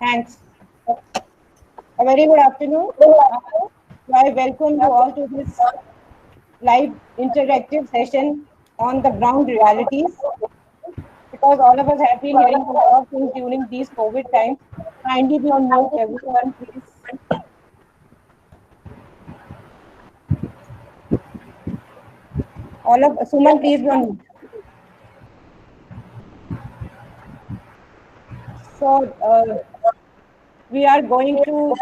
Thanks. A very good afternoon. I welcome you all to this live interactive session on the ground realities because all of us have been hearing a lot of things during these COVID times. Kindly be on mute, everyone, please. All of Suman, please be on mute. So, we are going to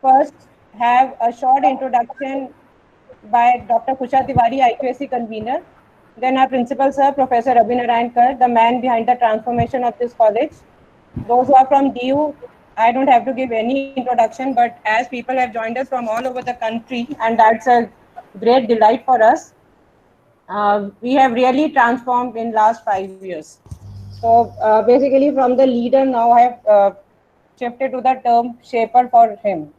first have a short introduction by Dr. Kusha Tiwari, IQAC convener. Then our principal sir, Professor Abhinarayan Kar, the man behind the transformation of this college. Those who are from DU, I don't have to give any introduction, but as people have joined us from all over the country, and that's a great delight for us, we have really transformed in last 5 years. So basically, from the leader now, I have shifted to the term shaper for him.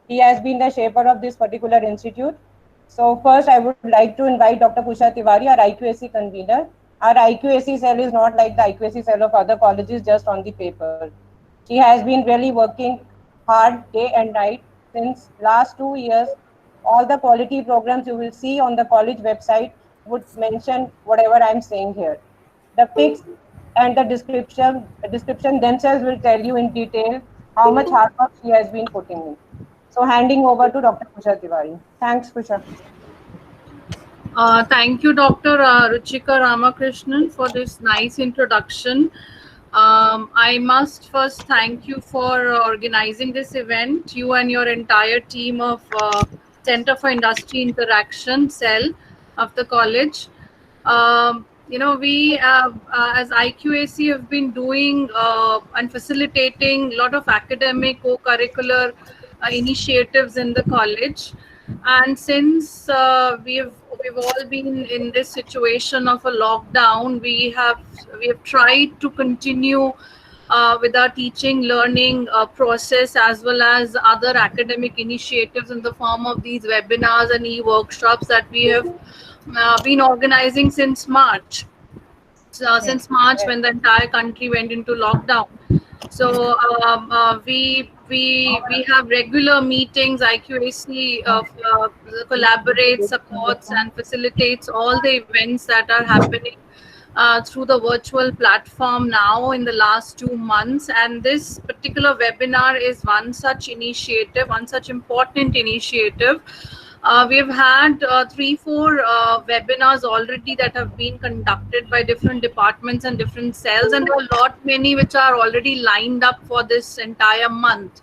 He has been the shaper of this particular institute. So first, I would like to invite Dr. Kusha Tiwari, our IQAC convener. Our IQAC cell is not like the IQAC cell of other colleges just on the paper. She has been really working hard day and night since last 2 years. All the quality programs you will see on the college website would mention whatever I'm saying here. The pics and the description themselves will tell you in detail how much hard work she has been putting in. So handing over to Dr. Kusha Tiwari. Thanks, Kusha. Thank you, Dr. Ruchika Ramakrishnan, for this nice introduction. I must first thank you for organizing this event, you and your entire team of Center for Industry Interaction cell of the college. We as IQAC have been doing and facilitating a lot of academic co-curricular initiatives in the college, and since we've all been in this situation of a lockdown, we have tried to continue with our teaching learning process, as well as other academic initiatives in the form of these webinars and e-workshops that we have been organizing since March. Since March, when the entire country went into lockdown. So we have regular meetings. IQAC collaborates, supports, and facilitates all the events that are happening through the virtual platform now in the last 2 months. And this particular webinar is one such initiative, one such important initiative. We've had 3-4 webinars already that have been conducted by different departments and different cells, and there are a lot many which are already lined up for this entire month.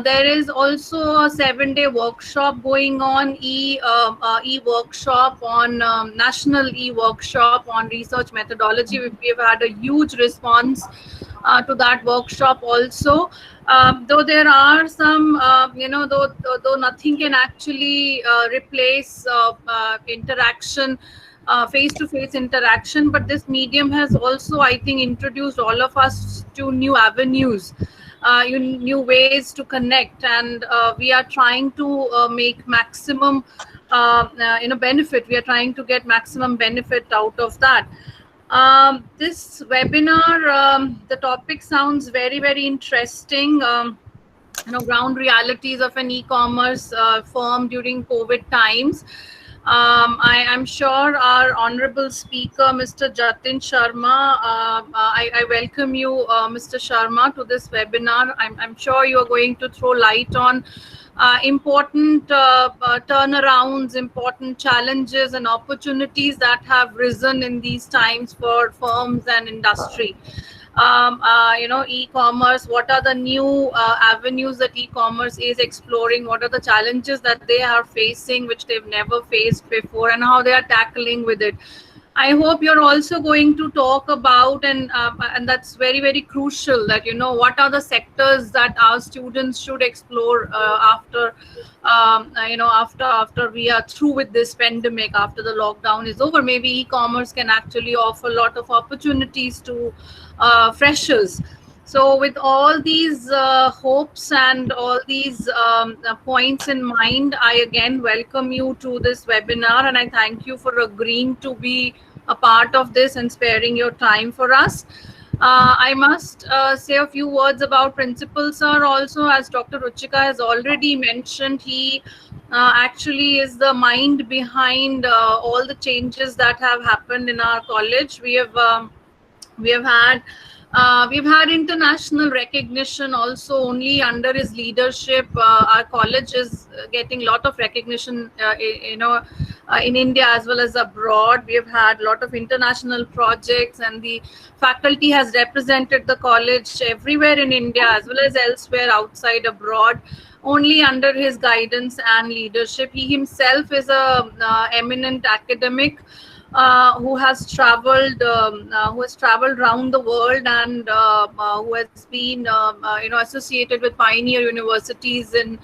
There is also a 7-day workshop going on, e-workshop on national e-workshop on research methodology. We've had a huge response to that workshop also. Though there are some, though nothing can actually replace interaction, face-to-face interaction, but this medium has also, I think, introduced all of us to new avenues, new ways to connect, and we are trying to make maximum benefit. We are trying to get maximum benefit out of that. This webinar, the topic sounds very, very interesting. Ground realities of an e-commerce firm during COVID times. I am sure our honorable speaker, Mr. Jatin Sharma, I welcome you, Mr. Sharma, to this webinar. I'm sure you are going to throw light on important turnarounds, important challenges and opportunities that have risen in these times for firms and industry. E-commerce, what are the new avenues that e-commerce is exploring, what are the challenges that they are facing which they've never faced before, and how they are tackling with it. I hope you're also going to talk about, and that's very, very crucial, that what are the sectors that our students should explore after we are through with this pandemic, after the lockdown is over. Maybe e-commerce can actually offer a lot of opportunities to freshers. So with all these hopes and all these points in mind, I again welcome you to this webinar, and I thank you for agreeing to be a part of this and sparing your time for us. I must say a few words about Principal Sir also. As Dr. Ruchika has already mentioned, he actually is the mind behind all the changes that have happened in our college. We have had we've had international recognition also only under his leadership. Our college is getting a lot of recognition, in India as well as abroad. We have had a lot of international projects, and the faculty has represented the college everywhere in India as well as elsewhere outside abroad, only under his guidance and leadership. He himself is a eminent academic who has traveled around the world, and who has been associated with pioneer universities in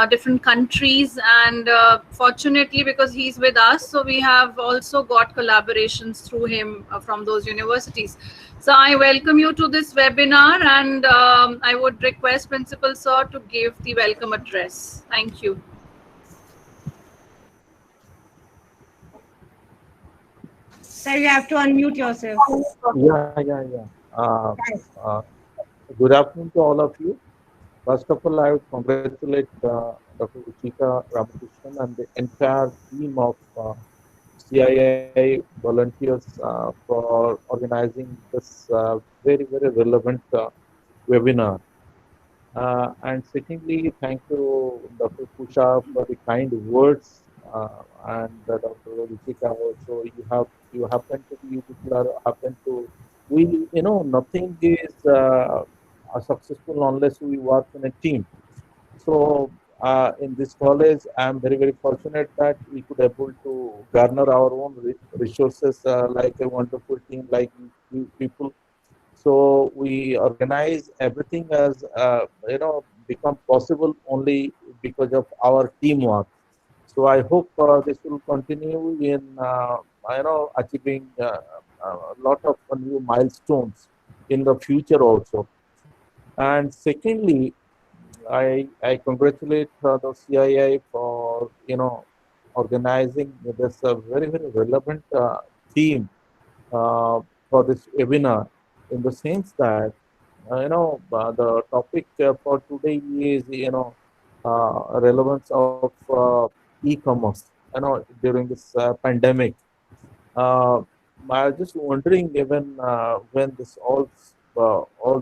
different countries. And fortunately, because he's with us, so we have also got collaborations through him from those universities. So I welcome you to this webinar, and I would request Principal Sir to give the welcome address. Thank you. Sir, you have to unmute yourself. Yeah. Uh, Good afternoon to all of you. First of all, I would congratulate Dr. Ruchika Ramakrishnan and the entire team of CII volunteers for organizing this very relevant webinar. And secondly, thank you, Dr. Kusha, for the kind words, and Dr. Ruchika also. You happen to be, you people are happen to, nothing is successful unless we work in a team. So in this college, I'm very fortunate that we could able to garner our own resources, like a wonderful team like you people. So we organize everything as become possible only because of our teamwork. So I hope this will continue in achieving a lot of new milestones in the future also. And secondly, I congratulate the CII for organizing this very relevant theme for this webinar, in the sense that the topic for today is relevance of e-commerce. During this pandemic, uh, I was just wondering, even when all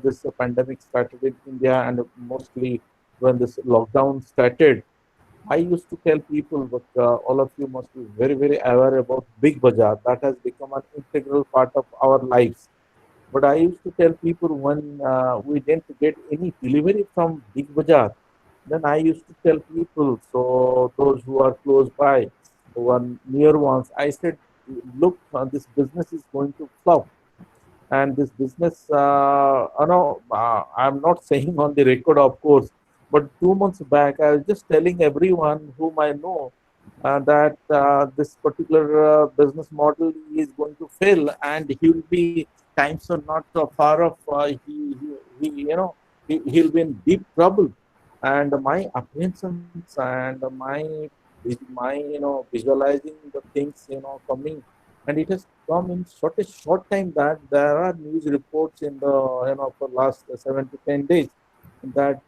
this pandemic started in India, and mostly when this lockdown started, I used to tell people, but all of you must be very aware about Big Bazaar. That has become an integral part of our lives. But I used to tell people, when we didn't get any delivery from Big Bazaar, then I used to tell people, so those who are close by, one near ones, I said, look, this business is going to flop. And this business, I'm not saying on the record, of course, but 2 months back, I was just telling everyone whom I know that this particular business model is going to fail, and he will be, times are not so far off. He'll be in deep trouble. And my apprehensions and my visualizing the things coming, and it has come in such a short time that there are news reports in the for last 7 to 10 days that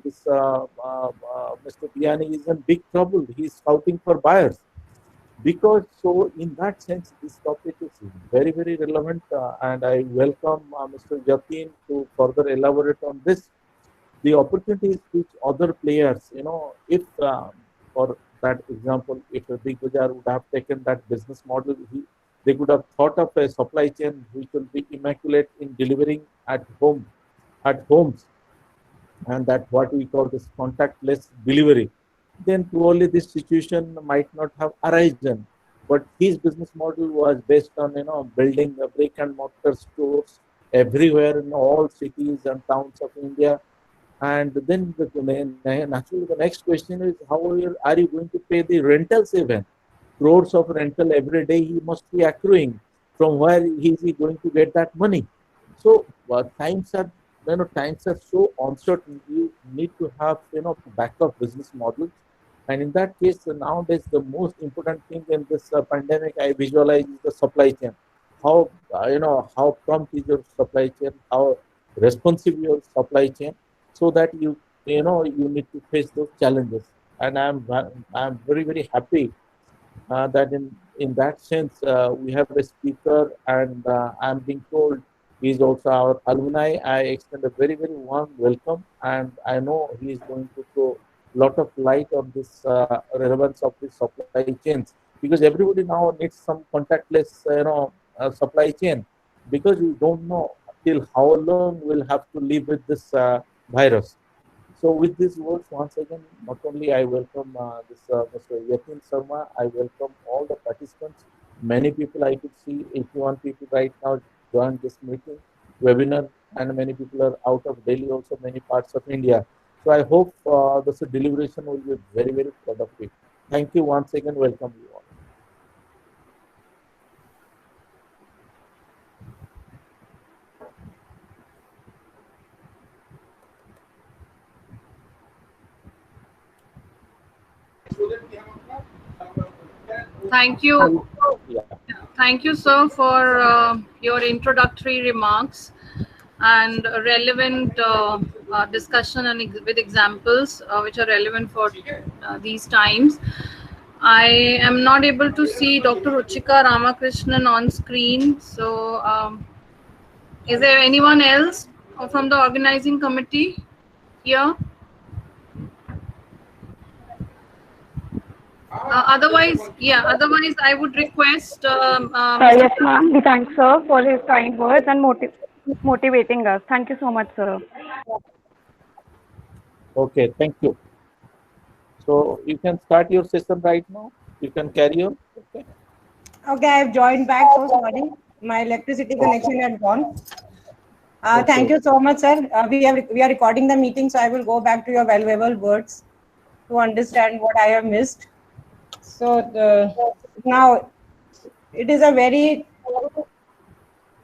this Mr. Biani is in big trouble. He's scouting for buyers. Because so, in that sense, this topic is very relevant, and I welcome Mr. Jatin to further elaborate on this. The opportunities which other players, if for that example, if a Big Bazaar would have taken that business model, they could have thought of a supply chain which will be immaculate in delivering at homes, and that what we call this contactless delivery, then probably this situation might not have arisen. But his business model was based on building a brick and mortar stores everywhere in all cities and towns of India. And then naturally the next question is, how are you going to pay the rentals even? Crores of rental every day he must be accruing. From where is he going to get that money? So times are so uncertain. You need to have backup business models. And in that case, nowadays the most important thing in this pandemic I visualize is the supply chain. how how prompt is your supply chain, how responsive your supply chain, so that you need to face those challenges. And I'm very very happy that in that sense we have a speaker, and I'm being told he is also our alumni. I extend a very very warm welcome, and I know he is going to throw a lot of light on this relevance of this supply chains, because everybody now needs some contactless supply chain, because we don't know till how long we'll have to live with this virus. So with these words, once again, not only I welcome this Mr. Yatin Sharma, I welcome all the participants. Many people I could see, 81 people right now joined this meeting, webinar, and many people are out of Delhi, also many parts of India. So I hope this deliberation will be very, very productive. Thank you once again. Welcome you all. Thank you. Yeah. Thank you, sir, for your introductory remarks and relevant discussion and with examples which are relevant for these times. I am not able to see Dr. Ruchika Ramakrishnan on screen. So, is there anyone else from the organizing committee here? Otherwise, I would request. Yes, ma'am. We thank sir for his kind words and motivating us. Thank you so much, sir. Okay, thank you. So you can start your session right now. You can carry on. Okay. Okay, I've joined back. So sorry, my electricity connection had gone. Thank you so much, sir. We are recording the meeting, so I will go back to your valuable words to understand what I have missed. So now it is a very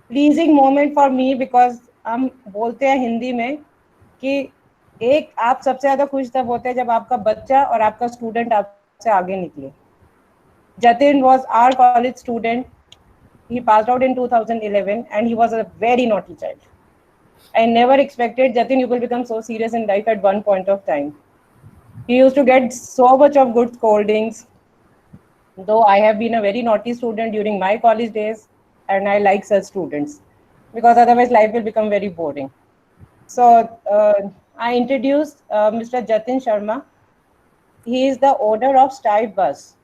pleasing moment for me, because हम बोलते हैं हिंदी में कि एक आप सबसे ज्यादा खुश तब होते हैं जब आपका बच्चा और आपका स्टूडेंट आपसे आगे निकले. Jatin was our college student. He passed out in 2011 and he was a very naughty child. I never expected, Jatin, you will become so serious in life at one point of time. He used to get so much of good scoldings, though I have been a very naughty student during my college days, and I like such students, because otherwise life will become very boring. So I introduced Mr. Jatin Sharma. He is the owner of Stripe Bus,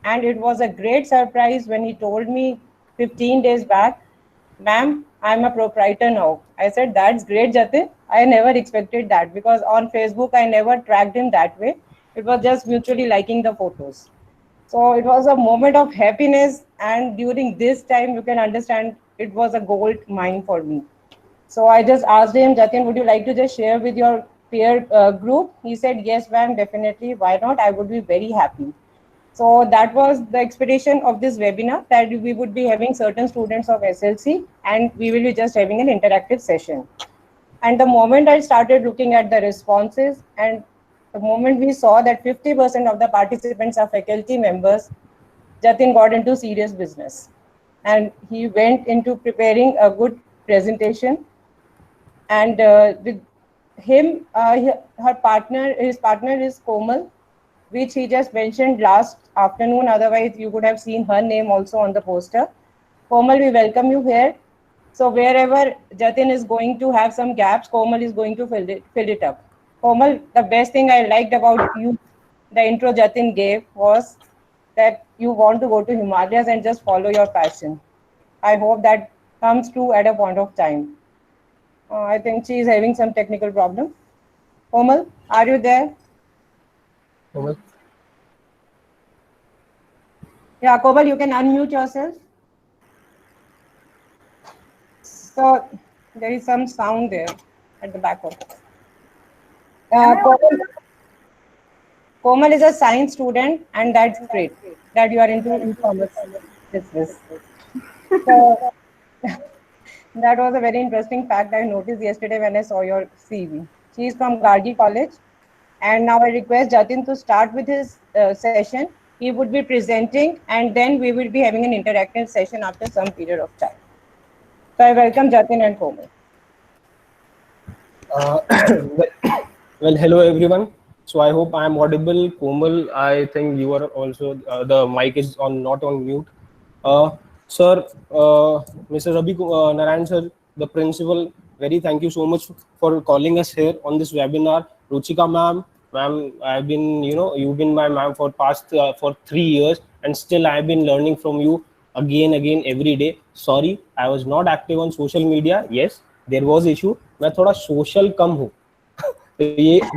and it was a great surprise when he told me 15 days back, ma'am, I'm a proprietor now. I said, that's great, Jatin. I never expected that, because on Facebook, I never tracked him that way. It was just mutually liking the photos. So it was a moment of happiness. And during this time, you can understand it was a gold mine for me. So I just asked him, Jatin, would you like to just share with your peer group? He said, yes, ma'am, definitely. Why not? I would be very happy. So that was the expectation of this webinar, that we would be having certain students of SLC and we will be just having an interactive session. And the moment I started looking at the responses, and the moment we saw that 50% of the participants are faculty members, Jatin got into serious business. And he went into preparing a good presentation. And with him, his partner is Komal, which he just mentioned last afternoon. Otherwise, you would have seen her name also on the poster. Komal, we welcome you here. So wherever Jatin is going to have some gaps, Komal is going to fill it up. Komal, the best thing I liked about you, the intro Jatin gave, was that you want to go to Himalayas and just follow your passion. I hope that comes true at a point of time. I think she is having some technical problem. Komal, are you there? Komal? Yeah, Komal, you can unmute yourself. So there is some sound there at the back of it. Komal is a science student, and that's great that you are into e-commerce business. So that was a very interesting fact I noticed yesterday when I saw your CV. She is from Gargi College. And now I request Jatin to start with his session. He would be presenting, and then we will be having an interactive session after some period of time. So I welcome Jatin and Komal. Well, hello everyone. So I hope I am audible. Komal, I think you are also, the mic is on, not on mute. Sir, Mr. Narayan sir, the principal, very thank you so much for calling us here on this webinar. Ruchika ma'am, I've been, you've been my ma'am for past, for 3 years, and still I've been learning from you again every day. Sorry, I was not active on social media. Yes, there was issue. मैं थोड़ा social कम हूँ.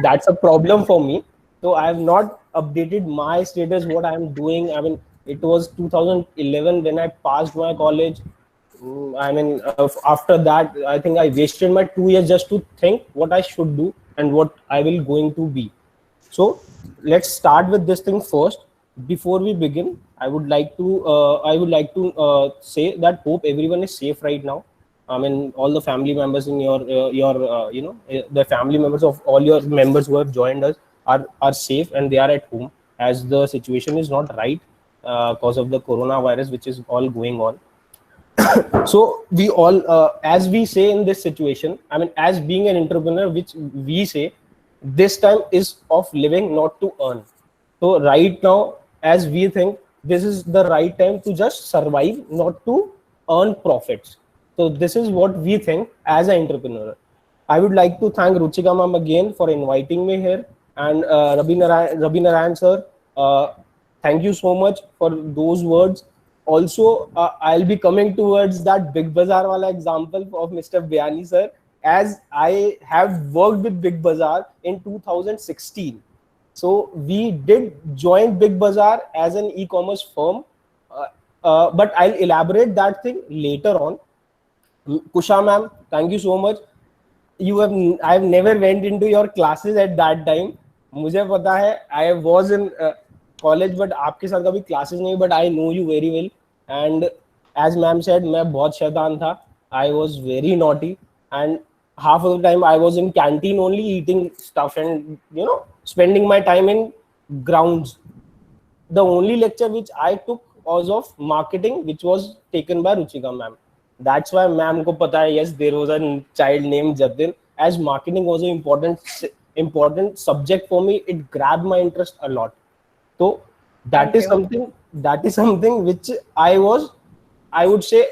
That's a problem for me. So I have not updated my status, what I am doing. I mean, it was 2011 when I passed my college. I mean, after that, I think I wasted my 2 years just to think what I should do and what I will going to be. So let's start with this thing first. Before we begin, I would like to say that hope everyone is safe right now. I mean, all the family members in the family members of all your members who have joined us are safe and they are at home, as the situation is not right because of the coronavirus, which is all going on. So we all, as we say in this situation, I mean, as being an entrepreneur, which we say, this time is of living, not to earn. So right now, as we think, this is the right time to just survive, not to earn profits. So this is what we think as an entrepreneur. I would like to thank Ruchika ma'am again for inviting me here, and Rabi Narayan sir, thank you so much for those words. Also, I'll be coming towards that Big Bazaar wala example of Mr. Bayani sir, as I have worked with Big Bazaar in 2016. So we did join Big Bazaar as an e-commerce firm, but I'll elaborate that thing later on. Kusha ma'am, thank you so much. I've never went into your classes at that time. मुझे पता है, I was in college, but आपके साथ कभी classes नहीं, but I know you very well. And as ma'am said, मैं बहुत शैतान था. I was very naughty, and half of the time I was in canteen only eating stuff and spending my time in grounds. The only lecture which I took was of marketing, which was taken by Ruchika ma'am. That's why ma'am ko pata hai, yes, there was a child named Jatin. As marketing was an important subject for me, it grabbed my interest a lot. So that is something which I would say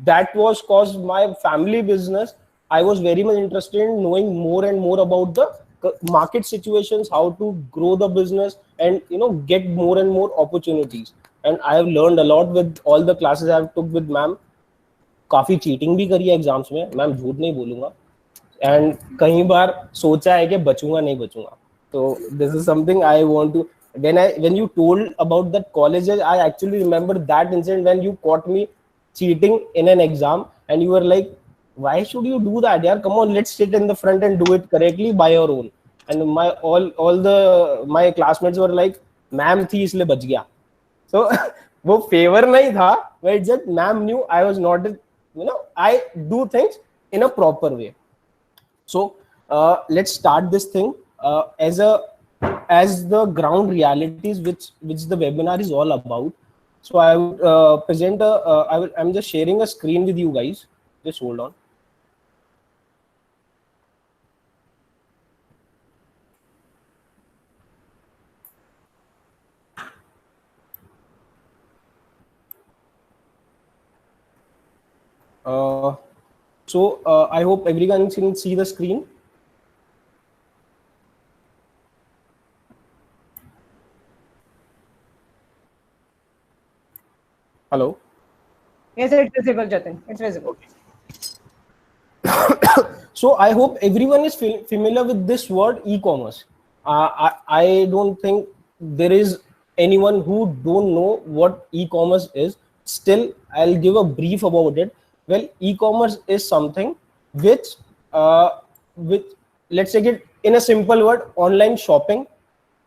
that was caused my family business. I was very much interested in knowing more and more about the market situations, how to grow the business, and get more and more opportunities. And I have learned a lot with all the classes I have took with ma'am. काफी cheating भी करी है exams में, ma'am झूठ नहीं बोलूंगा, and कई बार सोचा है कि बचूंगा नहीं बचूंगा. तो this is something I want to, when you told about that colleges, I actually remember that incident when you caught me cheating in an exam and you were like, why should you do that yaar, come on, let's sit in the front and do it correctly by your own. And my classmates were like, ma'am थी इसलिए बच गया. So वो favor नहीं था, but just ma'am knew I was not, I do things in a proper way. So let's start this thing as the ground realities which the webinar is all about. So I would present I'm just sharing a screen with you guys. Just hold on. I hope everyone can see the screen. Hello? Yes, it's visible, Jatin. It's visible. So I hope everyone is familiar with this word e-commerce. I don't think there is anyone who don't know what e-commerce is. Still, I'll give a brief about it. Well, e-commerce is something which let's take it in a simple word, online shopping,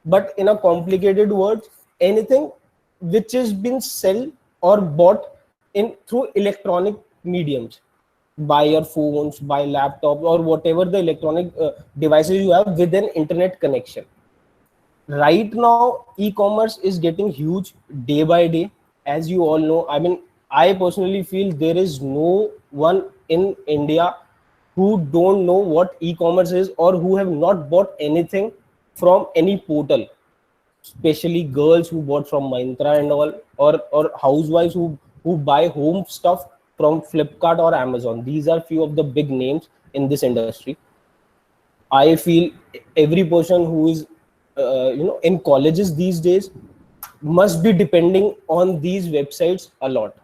but in a complicated word, anything which has been sold or bought through electronic mediums, by your phones, by laptop, or whatever the electronic devices you have with an internet connection. Right now, e-commerce is getting huge day by day. As you all know, I mean, I personally feel there is no one in India who don't know what e-commerce is or who have not bought anything from any portal, especially girls who bought from Myntra and all, or housewives who buy home stuff from Flipkart or Amazon. These are few of the big names in this industry. I feel every person who is in colleges these days must be depending on these websites a lot.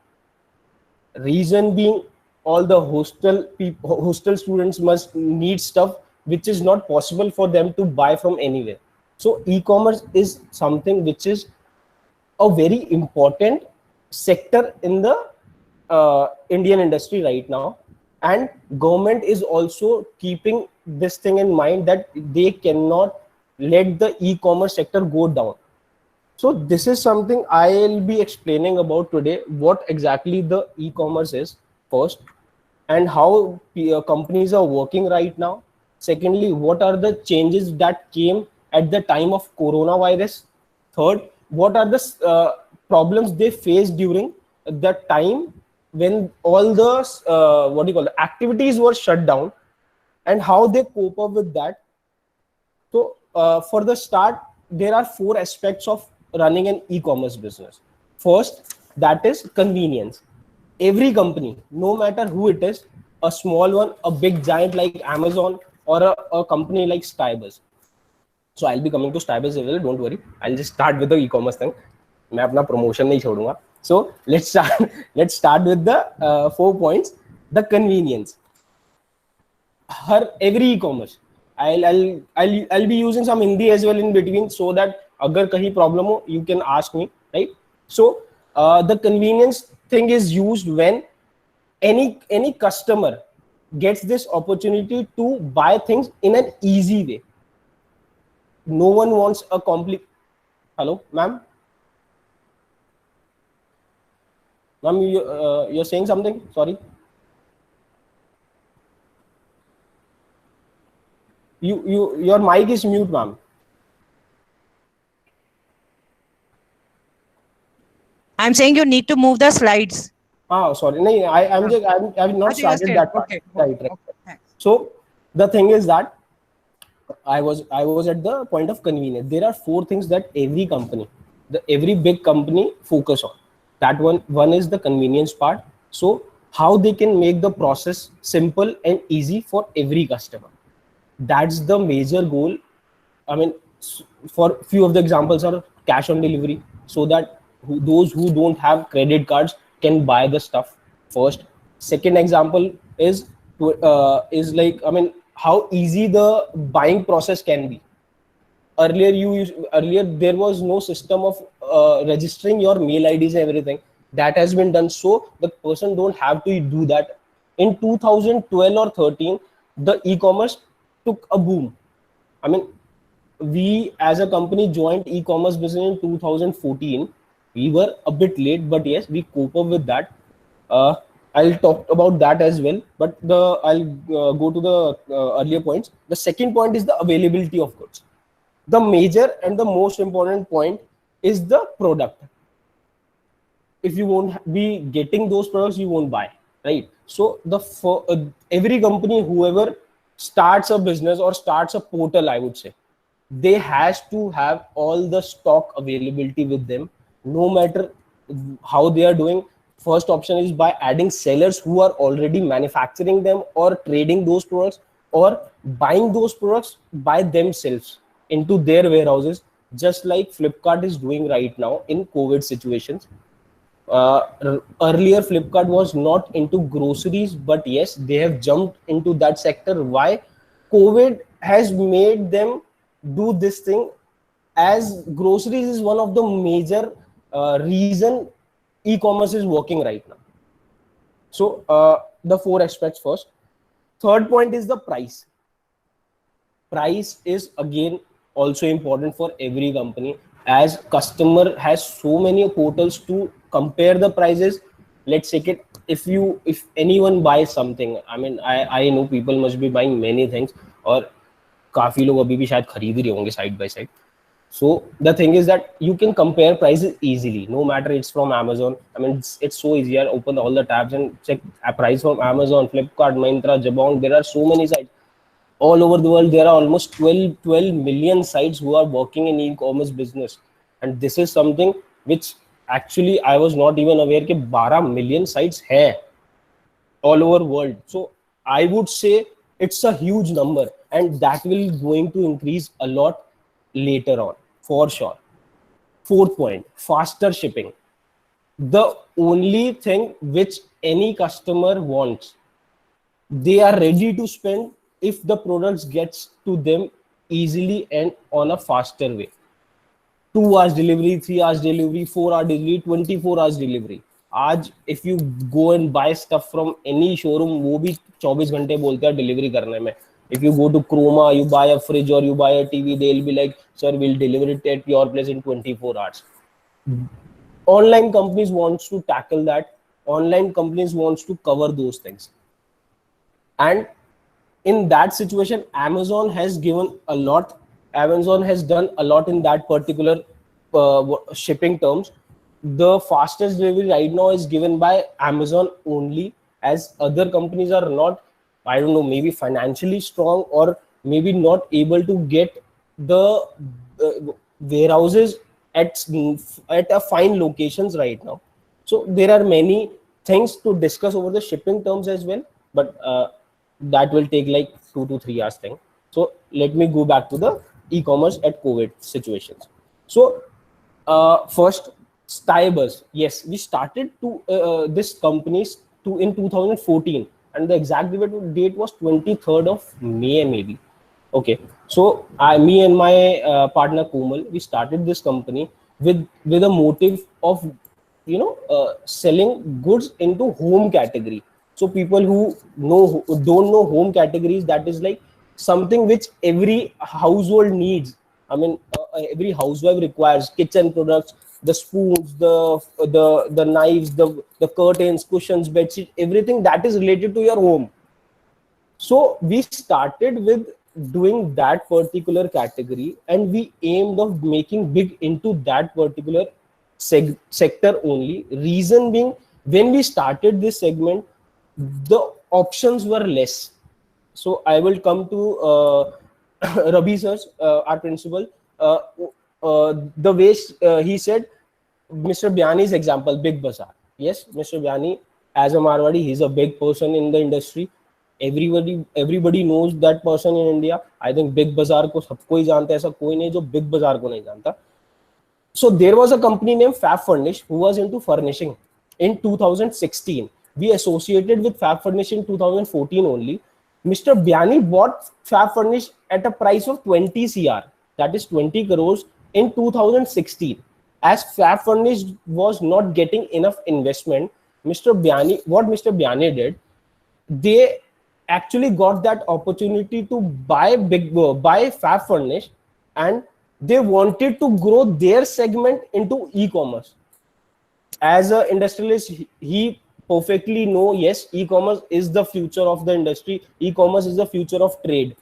Reason being, all the hostel students must need stuff which is not possible for them to buy from anywhere. So e-commerce is something which is a very important sector in the Indian industry right now, and government is also keeping this thing in mind that they cannot let the e-commerce sector go down. So this is something I'll be explaining about today, what exactly the e-commerce is first, and how companies are working right now. Secondly, what are the changes that came at the time of coronavirus? Third, what are the problems they faced during the time when all the activities were shut down, and how they cope up with that. So for the start, there are 4 aspects of running an e-commerce business. First, that is convenience. Every company, no matter who it is, a small one, a big giant like Amazon, or a company like Stybus. So I'll be coming to Stybus as well, don't worry. I'll just start with the e-commerce thing. मैं अपना promotion नहीं छोड़ूंगा. So let's start with the 4 points. The convenience. Every e-commerce, I'll be using some Hindi as well in between, so that agar kahi problem ho, you can ask me, right? So the convenience thing is used when any customer gets this opportunity to buy things in an easy way. No one wants a Hello, ma'am? Ma'am, you're saying something? Sorry. Your mic is mute, ma'am. I'm saying you need to move the slides. Sorry. No, I've not started that part. Okay. Right. Okay. So the thing is that I was at the point of convenience. There are 4 things that every big company focus on. That one is the convenience part. So how they can make the process simple and easy for every customer. That's the major goal. I mean, for few of the examples are cash on delivery, so that those who don't have credit cards can buy the stuff first. Second example is like, I mean, how easy the buying process can be. Earlier there was no system of registering your mail IDs and everything. That has been done, so the person don't have to do that. In 2012 or 13, the e-commerce took a boom. I mean, we as a company joined e-commerce business in 2014. We were a bit late, but yes, we cope up with that. I'll talk about that as well, but I'll go to the earlier points. The second point is the availability of goods. The major and the most important point is the product. If you won't be getting those products, you won't buy, right? So every company, whoever starts a business or starts a portal, I would say, they has to have all the stock availability with them, no matter how they are doing. First option is by adding sellers who are already manufacturing them or trading those products, or buying those products by themselves into their warehouses, just like Flipkart is doing right now in COVID situations. Earlier Flipkart was not into groceries, but yes, they have jumped into that sector. Why? COVID has made them do this thing, as groceries is one of the major reason e-commerce is working right now. So the 4 aspects first. Third point is the price. Price is again also important for every company, as customer has so many portals to compare the prices. Let's take it, if anyone buys something, I mean, I know people must be buying many things, और काफी लोग अभी भी शायद खरीद रहे होंगे side by side. So the thing is that you can compare prices easily, no matter it's from Amazon. I mean, it's so easy. I open all the tabs and check a price from Amazon, Flipkart, Myntra, Jabong. There are so many sites all over the world. There are almost 12 million sites who are working in e-commerce business, and this is something which actually I was not even aware कि 12 million sites हैं all over world. So I would say it's a huge number, and that will going to increase a lot later on for sure. Fourth point, faster shipping. The only thing which any customer wants, they are ready to spend if the products gets to them easily and on a faster way. 2 hours delivery, 3 hours delivery, 4 hour delivery, 24 hours delivery. आज if you go and buy stuff from any showroom, वो भी 24 घंटे बोलते हैं delivery करने में. If you go to Croma, you buy a fridge or you buy a TV, they'll be like, sir, we'll deliver it at your place in 24 hours. Online companies wants to tackle that. Online companies wants to cover those things. And in that situation, Amazon has given a lot. Amazon has done a lot in that particular shipping terms. The fastest delivery right now is given by Amazon only, as other companies are not, I don't know, maybe financially strong or maybe not able to get the warehouses at a fine locations right now. So there are many things to discuss over the shipping terms as well, but that will take like 2 to 3 hours thing. So let me go back to the e-commerce at COVID situations. So first, Stybus. Yes, we started to this companies in 2014, and the exact date was 23rd of May maybe. Okay, so me and my partner Komal, we started this company with a motive of selling goods into home category. So people who don't know home categories, that is like something which every household needs. I mean, every housewife requires kitchen products, the spoons, the knives, the curtains, cushions, bedsheet, everything that is related to your home. So we started with doing that particular category, and we aimed of making big into that particular sector only. Reason being, when we started this segment, the options were less. So I will come to Rabi sir, our principal. The way he said, Mr. Byani's example, Big Bazaar. Yes, Mr. Byani, as a Marwadi, he's a big person in the industry. Everybody knows that person in India. I think Big Bazaar को सबको ही जानता है, ऐसा कोई नहीं जो Big Bazaar को नहीं जानता. So there was a company named Fab Furnish who was into furnishing. In 2016, we associated with Fab Furnish in 2014 only. Mr. Byani bought Fab Furnish at a price of 20 CR, that is 20 crores in 2016. As Fab Furnish was not getting enough investment, what Mr. Byani did, they actually got that opportunity to buy Fab Furnish, and they wanted to grow their segment into e-commerce. As an industrialist, he perfectly know, yes, e-commerce is the future of the industry. E-commerce is the future of trade.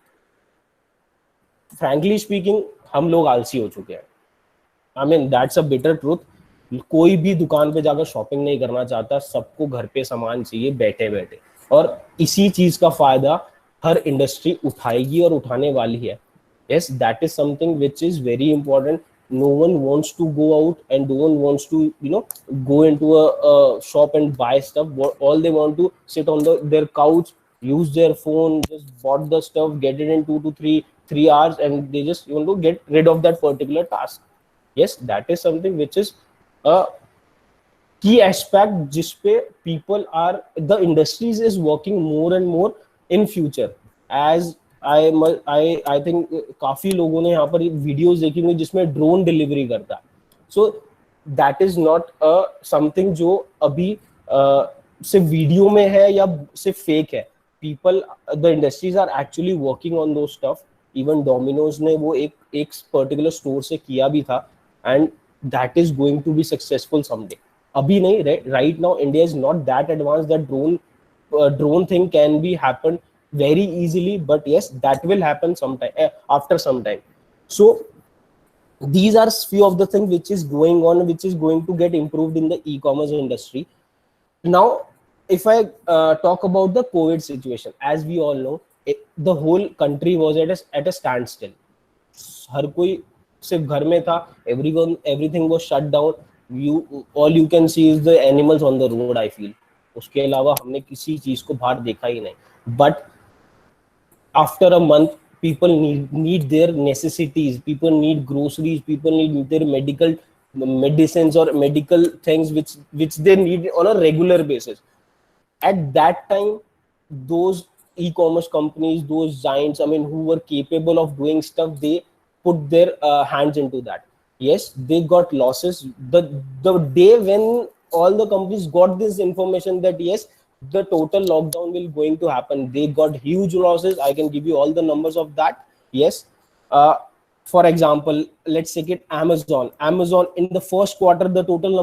Frankly speaking, हम लोग आलसी हो चुके हैं. I mean, that's a bitter truth. कोई भी दुकान पे जाकर शॉपिंग नहीं करना चाहता, सबको घर पे सामान चाहिए बैठे बैठे, और इसी चीज का फायदा हर इंडस्ट्री उठाएगी और उठाने वाली है. Yes, that is something which is very important. No one wants to go out, and no one wants to go into a shop and buy stuff. All they want to sit on their couch, use their phone, just bought the stuff, get it in 2 to 3 hours, and they just want to get rid of that particular task. Yes, that is something which is a key aspect जिसपे people are, the industries is working more and more in future. As I think काफी लोगों ने यहाँ पर videos देखी होंगी जिसमें drone delivery करता है. So that is not something जो अभी सिर्फ वीडियो में है या सिर्फ फेक है. People, the industries are actually working on those stuff. Even Domino's ने वो एक particular store से किया भी था, and that is going to be successful someday. Abhi nahi, right now India is not that advanced that drone thing can be happen very easily, but yes, that will happen sometime after some time. So these are few of the things which is going on, which is going to get improved in the e-commerce industry. Now, if I talk about the COVID situation, as we all know, the whole country was at a standstill. हर कोई सिर्फ घर में था. Everything was shut down. All you can see is the animals on the road, I feel. उसके अलावा हमने किसी चीज को बाहर देखा ही नहीं. But after a month, people need their necessities, people need groceries, people need their medical medicines or medical things which they need on a regular basis. At that time, those e-commerce companies, those giants, I mean, who were capable of doing stuff, they put their hands into that. Yes, they got losses. The day when all the companies got this information that yes, the total lockdown will going to happen, they got huge losses. I can give you all the numbers of that. Yes, for example, let's take it Amazon. In the first quarter, the total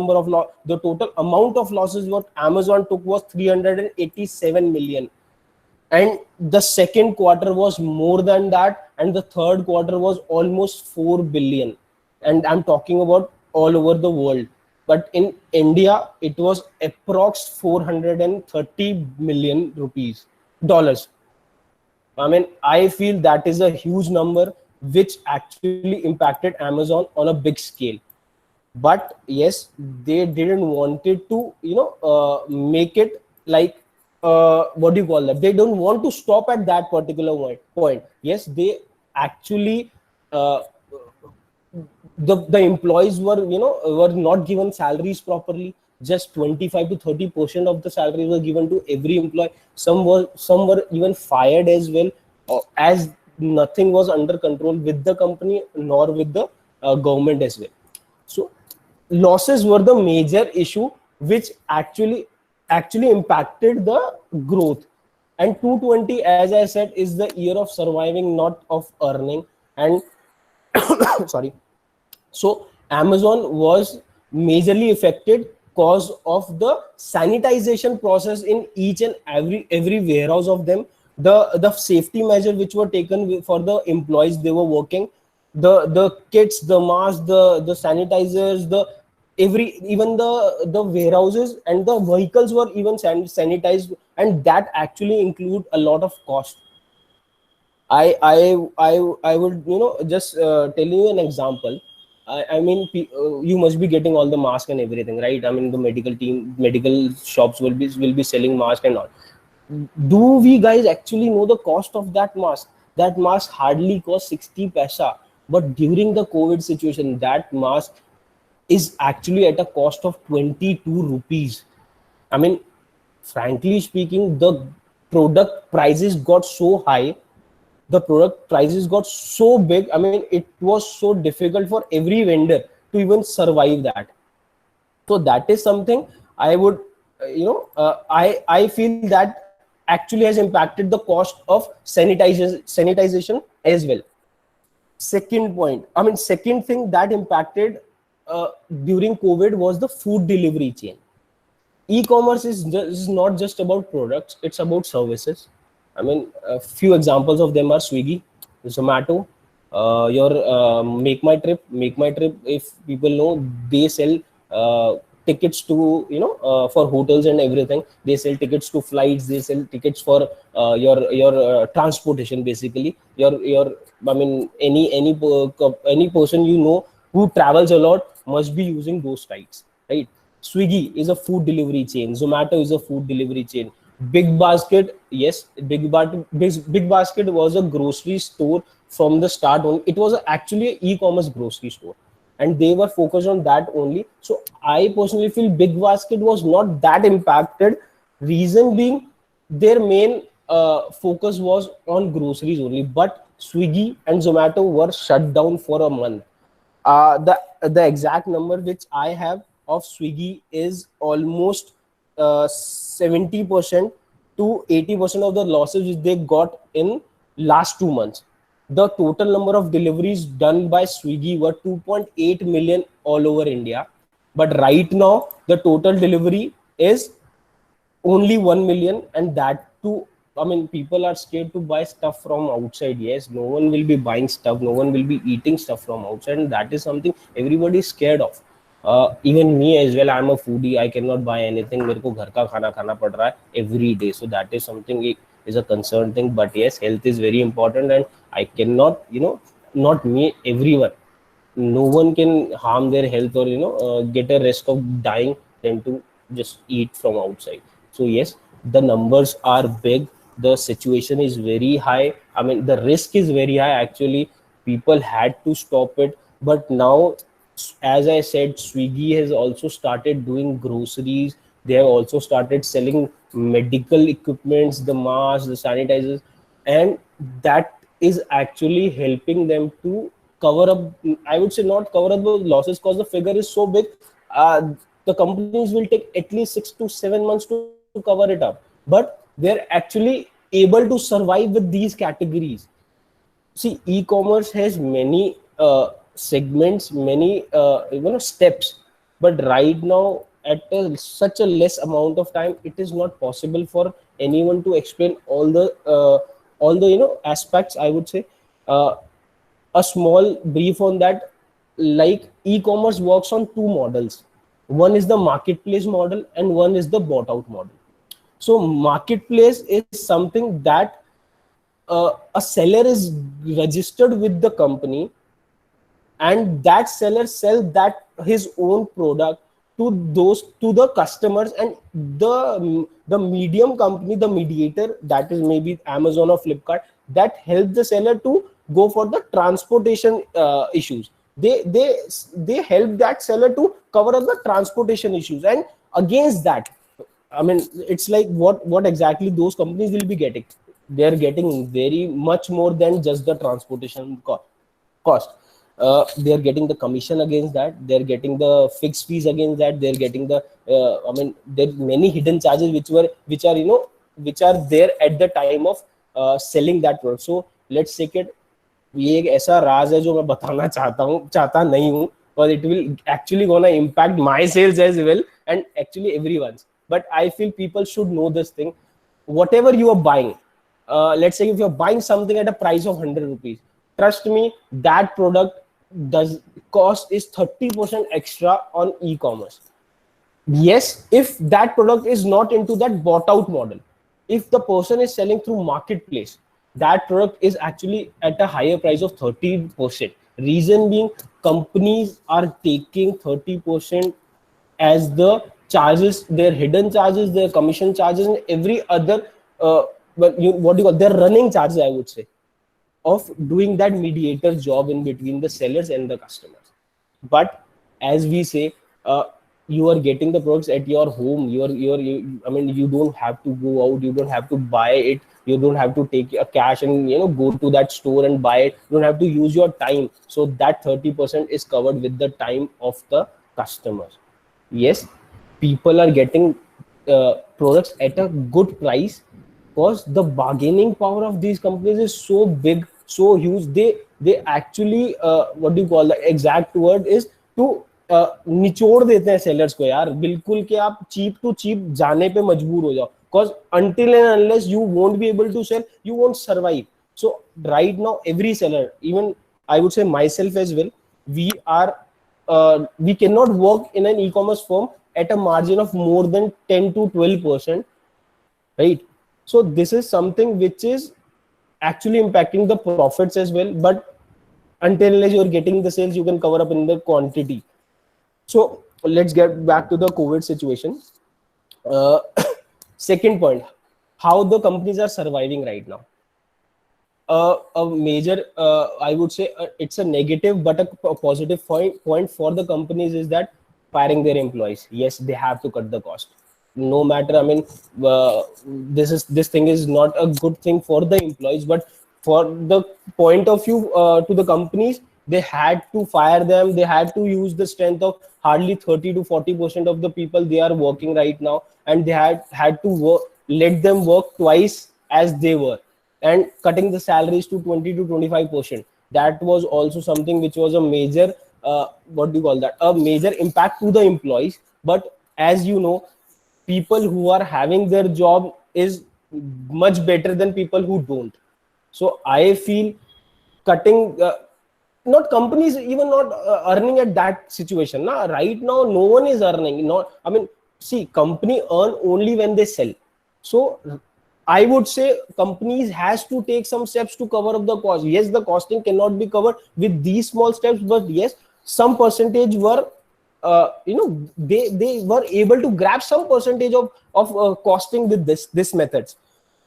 amount of losses what Amazon took was 387 million, and the second quarter was more than that, and the third quarter was almost 4 billion. And I'm talking about all over the world. But in India, it was approx 430 million dollars. I mean, I feel that is a huge number which actually impacted Amazon on a big scale. But yes, they didn't want it to, make it like, what do you call that? They don't want to stop at that particular point. Yes, they actually, the employees were not given salaries properly. Just 25 to 30% of the salary were given to every employee. Some were even fired as well, as nothing was under control with the company nor with the government as well. So losses were the major issue which actually impacted the growth. And 2020, as I said, is the year of surviving, not of earning. And sorry. So Amazon was majorly affected because of the sanitization process in each and every warehouse of them. The safety measures which were taken for the employees, they were working, the kits, the masks, the sanitizers, even the warehouses and the vehicles were even sanitized, and that actually include a lot of cost. I would just tell you an example. I mean, you must be getting all the masks and everything, right? I mean, the medical shops will be selling masks and all. Do we guys actually know the cost of that mask? That mask hardly cost 60 paisa, but during the COVID situation, that mask is actually at a cost of 22 rupees. I mean, frankly speaking, the product prices got so high, the product prices got so big. I mean, it was so difficult for every vendor to even survive that. So that is something I would, I feel that actually has impacted the cost of sanitization as well. Second thing that impacted during COVID was the food delivery chain. E-commerce is not just about products, it's about services. I mean, a few examples of them are Swiggy, Zomato, your Make My Trip. If people know, they sell tickets to, for hotels and everything. They sell tickets to flights. They sell tickets for your transportation, basically. I mean, any person who travels a lot must be using those sites, right? Swiggy is a food delivery chain. Zomato is a food delivery chain. Big Basket, yes, Big Basket was a grocery store from the start on. It was actually an e-commerce grocery store, and they were focused on that only. So I personally feel Big Basket was not that impacted. Reason being, their main focus was on groceries only. But Swiggy and Zomato were shut down for a month. The exact number which I have of Swiggy is almost 70% to 80% of the losses which they got in last 2 months. The total number of deliveries done by Swiggy were 2.8 million all over India. But right now, the total delivery is only 1 million, and that too I mean, people are scared to buy stuff from outside. Yes, no one will be buying stuff, no one will be eating stuff from outside, and that is something everybody is scared of. Even me as well, I'm a foodie. I cannot buy anything. मेरे को घर का खाना खाना पड़ रहा है every day. So that is something is a concern thing. But yes, health is very important, and I cannot, not me, everyone. No one can harm their health or get a risk of dying than to just eat from outside. So yes, the numbers are big, the situation is very high, I mean the risk is very high. Actually, people had to stop it, but now, as I said, Swiggy has also started doing groceries. They have also started selling medical equipments, the masks, the sanitizers, and that is actually helping them to cover up, I would say not cover up the losses, because the figure is so big. The companies will take at least 6 to 7 months to cover it up, but they're actually able to survive with these categories. See, e-commerce has many segments, many steps, but right now at such a less amount of time, it is not possible for anyone to explain all the aspects, I would say. A small brief on that, like e-commerce works on two models. One is the marketplace model and one is the bought out model. So marketplace is something that a seller is registered with the company, and that seller sells that his own product to the customers, and the medium company, the mediator, that is maybe Amazon or Flipkart, that helps the seller to go for the transportation issues. They help that seller to cover up the transportation issues, and against that, I mean, it's like what exactly those companies will be getting. They are getting very much more than just the transportation cost. They are getting the commission against that. They are getting the fixed fees against that. They are getting the I mean, there are many hidden charges which are there at the time of selling that product. So let's take it. ये एक ऐसा राज है जो मैं बताना चाहता नहीं हूँ, but it will actually gonna impact my sales as well, and actually everyone's. But I feel people should know this thing. Whatever you are buying, let's say if you're buying something at a price of 100 rupees, trust me, that product does cost is 30% extra on e-commerce. Yes, if that product is not into that bought out model, if the person is selling through marketplace, that product is actually at a higher price of 30%. Reason being, companies are taking 30% as the charges, their hidden charges, their commission charges, and every other what do you call, their running charges, I would say, of doing that mediator job in between the sellers and the customers. But as we say, you are getting the products at your home. I mean, you don't have to go out, you don't have to buy it, you don't have to take a cash and go to that store and buy it. You don't have to use your time. So that 30% is covered with the time of the customers. Yes, people are getting products at a good price, because the bargaining power of these companies is so big, so huge. They actually what do you call, the exact word is to निचोड़ देते हैं sellers को यार, बिल्कुल कि आप cheap to cheap जाने पे मजबूर हो जाओ, because until and unless you won't be able to sell, you won't survive. So right now every seller, even I would say myself as well, we cannot work in an e-commerce firm at a margin of more than 10 to 12%, right? So this is something which is actually impacting the profits as well, but until unless you're getting the sales, you can cover up in the quantity. So let's get back to the COVID situation. Second point, how the companies are surviving right now. A major, I would say, it's a negative but a positive point for the companies is that firing their employees. Yes, they have to cut the cost. No matter, I mean, this thing is not a good thing for the employees, but for the point of view to the companies, they had to fire them. They had to use the strength of hardly 30 to 40% of the people they are working right now, and they had to let them work twice as they were, and cutting the salaries to 20 to 25%. That was also something which was a major what do you call that, a major impact to the employees. But as you know, people who are having their job is much better than people who don't. So I feel cutting not companies even not earning at that situation na. Right now no one is earning. Not, I mean, see, company earn only when they sell. So I would say companies has to take some steps to cover up the cost. Yes, the costing cannot be covered with these small steps, but yes, some percentage were they were able to grab some percentage of costing with this methods.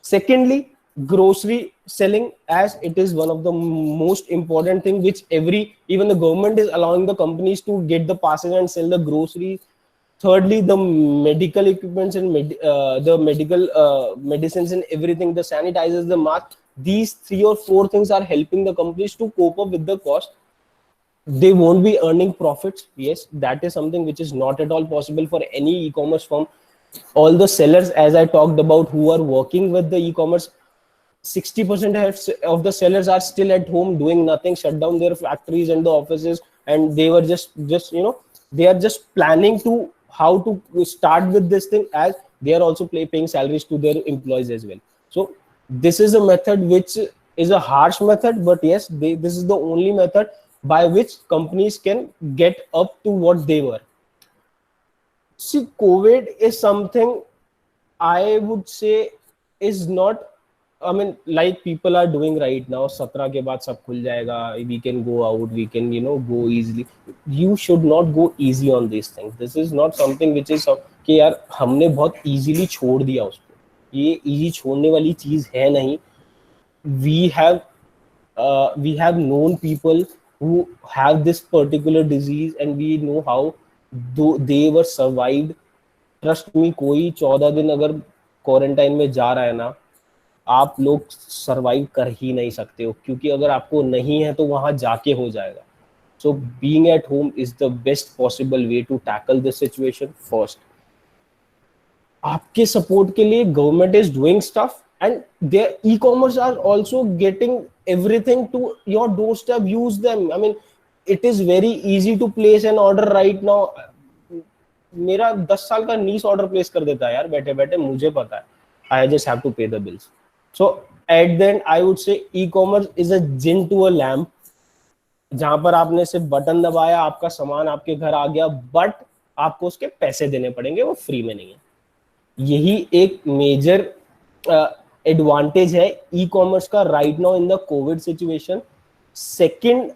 Secondly, grocery selling, as it is one of the most important thing which even the government is allowing the companies to get the passes and sell the groceries. Thirdly, the medical equipments and the medical medicines and everything, the sanitizers, the mask. These 3 or 4 things are helping the companies to cope up with the cost. They won't be earning profits. Yes, that is something which is not at all possible for any e-commerce firm. All the sellers, as I talked about, who are working with the e-commerce, 60% of the sellers are still at home doing nothing, shut down their factories and the offices, and they were just they are just planning to how to start with this thing, as they are also paying salaries to their employees as well. So this is a method which is a harsh method, but yes, this is the only method by which companies can get up to what they were. See, COVID is something I would say is not, I mean, like people are doing right now, 17 के बाद सब खुल जाएगा, we can go out, we can go easily. You should not go easy on these things. This is not something which is कि यार हमने बहुत easily छोड़ दिया उसको. ये easy छोड़ने वाली चीज है नहीं. We have known people who have this particular disease and we know how they were survived. Trust me, कोई 14 दिन अगर क्वारंटाइन में जा रहा है ना, आप लोग सरवाइव कर ही नहीं सकते हो, क्योंकि अगर आपको नहीं है तो वहां जाके हो जाएगा. So being at home is the best possible way to tackle this situation first. आपके सपोर्ट के लिए government is doing stuff and their e-commerce are also getting everything to your doorstep. Use them. I mean, it is very easy to place an order right now. मेरा 10 साल का नीस order place कर देता है यार बैठे बैठे, मुझे पता है. I just have to pay the bills. So at the end I would say e-commerce is a gin to a lamp, जहां पर आपने सिर्फ बटन दबाया, आपका सामान आपके घर आ गया, बट आपको उसके पैसे देने पड़ेंगे, वो फ्री में नहीं है. यही एक मेजर एडवांटेज है ई-कॉमर्स का right now in the COVID situation. Second,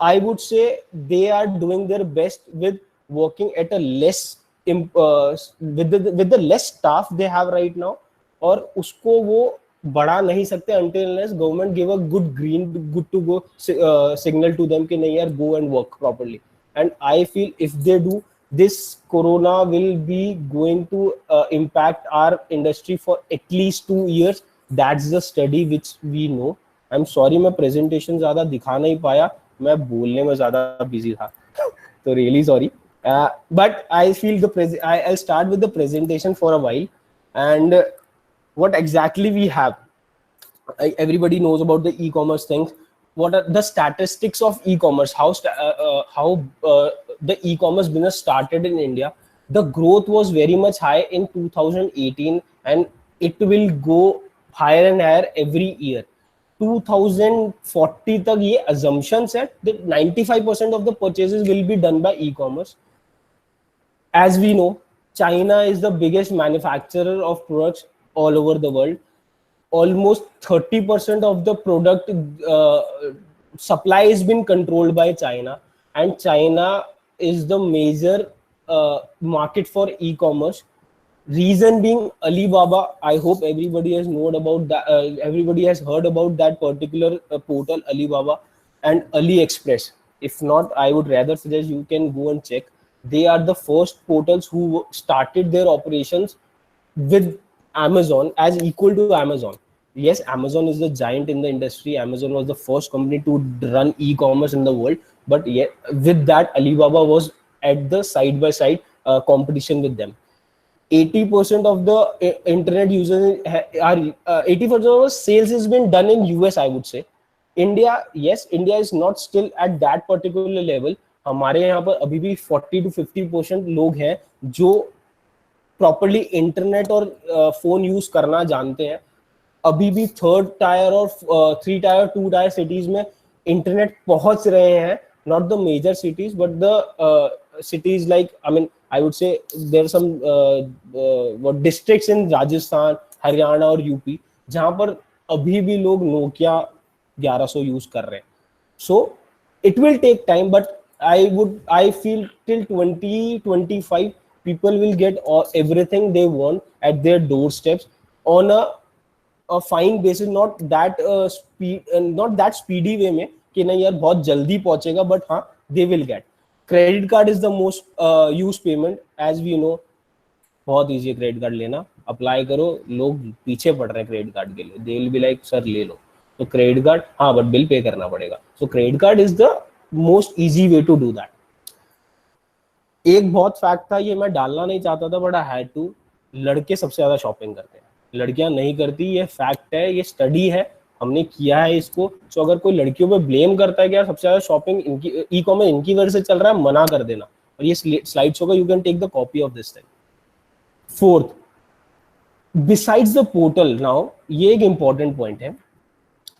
I would say they are doing their best with working at a less with the less staff they have right now, और उसको वो बढ़ा नहीं सकते until unless government give a good to go signal to them कि नहीं यार, go and work properly. And I feel if they do, this corona will be going to impact our industry for at least 2 years. That's the study which we know. I'm sorry मैं presentation ज़्यादा दिखा नहीं पाया, मैं बोलने में ज़्यादा busy था, तो really sorry. But I feel I'll start with the presentation for a while. And what exactly we have, everybody knows about the e-commerce things. What are the statistics of e-commerce? How the e-commerce business started in India? The growth was very much high in 2018, and it will go higher and higher every year. 2040 तक ये assumptions है that 95% of the purchases will be done by e-commerce. As we know, China is the biggest manufacturer of products all over the world. Almost 30% of the product supply has been controlled by China, and China is the major market for e-commerce. Reason being Alibaba. I hope everybody has known about that. Everybody has heard about that particular portal, Alibaba and AliExpress. If not, I would rather suggest you can go and check. They are the first portals who started their operations with Amazon as equal to Amazon. Yes, Amazon is the giant in the industry. Amazon was the first company to run e-commerce in the world. But yet, with that, Alibaba was at the side-by-side competition with them. 80% of the internet users are 80% of the sales has been done in US, I would say. India, yes, India is not still at that particular level. हमारे यहाँ पर अभी भी 40 to 50% लोग हैं जो properly internet और phone use करना जानते हैं, अभी भी 3rd टायर और 3 टायर 2 टायर सिटीज में इंटरनेट पहुंच रहे हैं, not the major cities but the cities like, I mean, I would say there are some what districts in Rajasthan, Haryana और यूपी जहां पर अभी भी लोग नोकिया 1100 यूज कर रहे हैं. So it will take time, but I feel till 2025 people will get everything they want at their doorsteps on a fine basis, not that speedy way में कि नहीं यार बहुत जल्दी पहुंचेगा, but हाँ they will get. Credit card is the most used payment, as we know. बहुत easy है क्रेडिट कार्ड लेना, अप्लाई करो, लोग पीछे पड़ रहे हैं क्रेडिट कार्ड के लिए, they will be like sir ले लो. तो क्रेडिट कार्ड हाँ बट बिल पे करना पड़ेगा. So credit card is the most easy way to do that. एक बहुत फैक्ट था, ये मैं डालना नहीं चाहता था बट आई हैड टू. लड़के सबसे ज्यादा शॉपिंग करते हैं, लड़कियां नहीं करती, ये फैक्ट है, ये स्टडी है, हमने किया है इसको. तो अगर कोई लड़कियों पे ब्लेम करता है कि यार सबसे ज्यादा शॉपिंग इनकी ई कॉमर्स इनकी वजह से चल रहा है, मना कर देना. और ये स्लाइड्स होगा, you can take the copy of this thing. Fourth, besides the portal, now ये एक इंपॉर्टेंट पॉइंट है.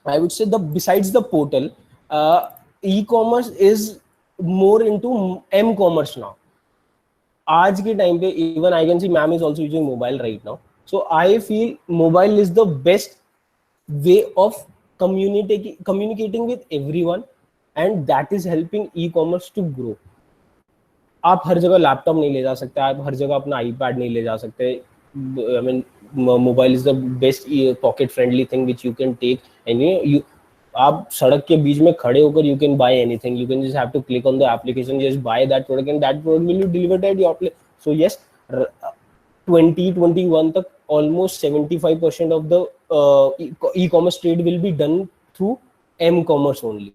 I would say besides the portal, e-commerce is more into m-commerce now. आज के टाइम पे even I can see ma'am is also using mobile right now. So I feel mobile is the best way of communicating with everyone, and that is helping e-commerce to grow. आप हर जगह laptop नहीं ले जा सकते, आप हर जगह अपना iPad नहीं ले जा सकते. I mean, mobile is the best pocket friendly thing which you can take, and you आप सड़क के बीच में खड़े होकर you can buy anything. You can just have to click on the application, just buy that product, and that product will be delivered at your place. So yes, 2021 तक almost 75% of the e-commerce trade will be done through m-commerce only.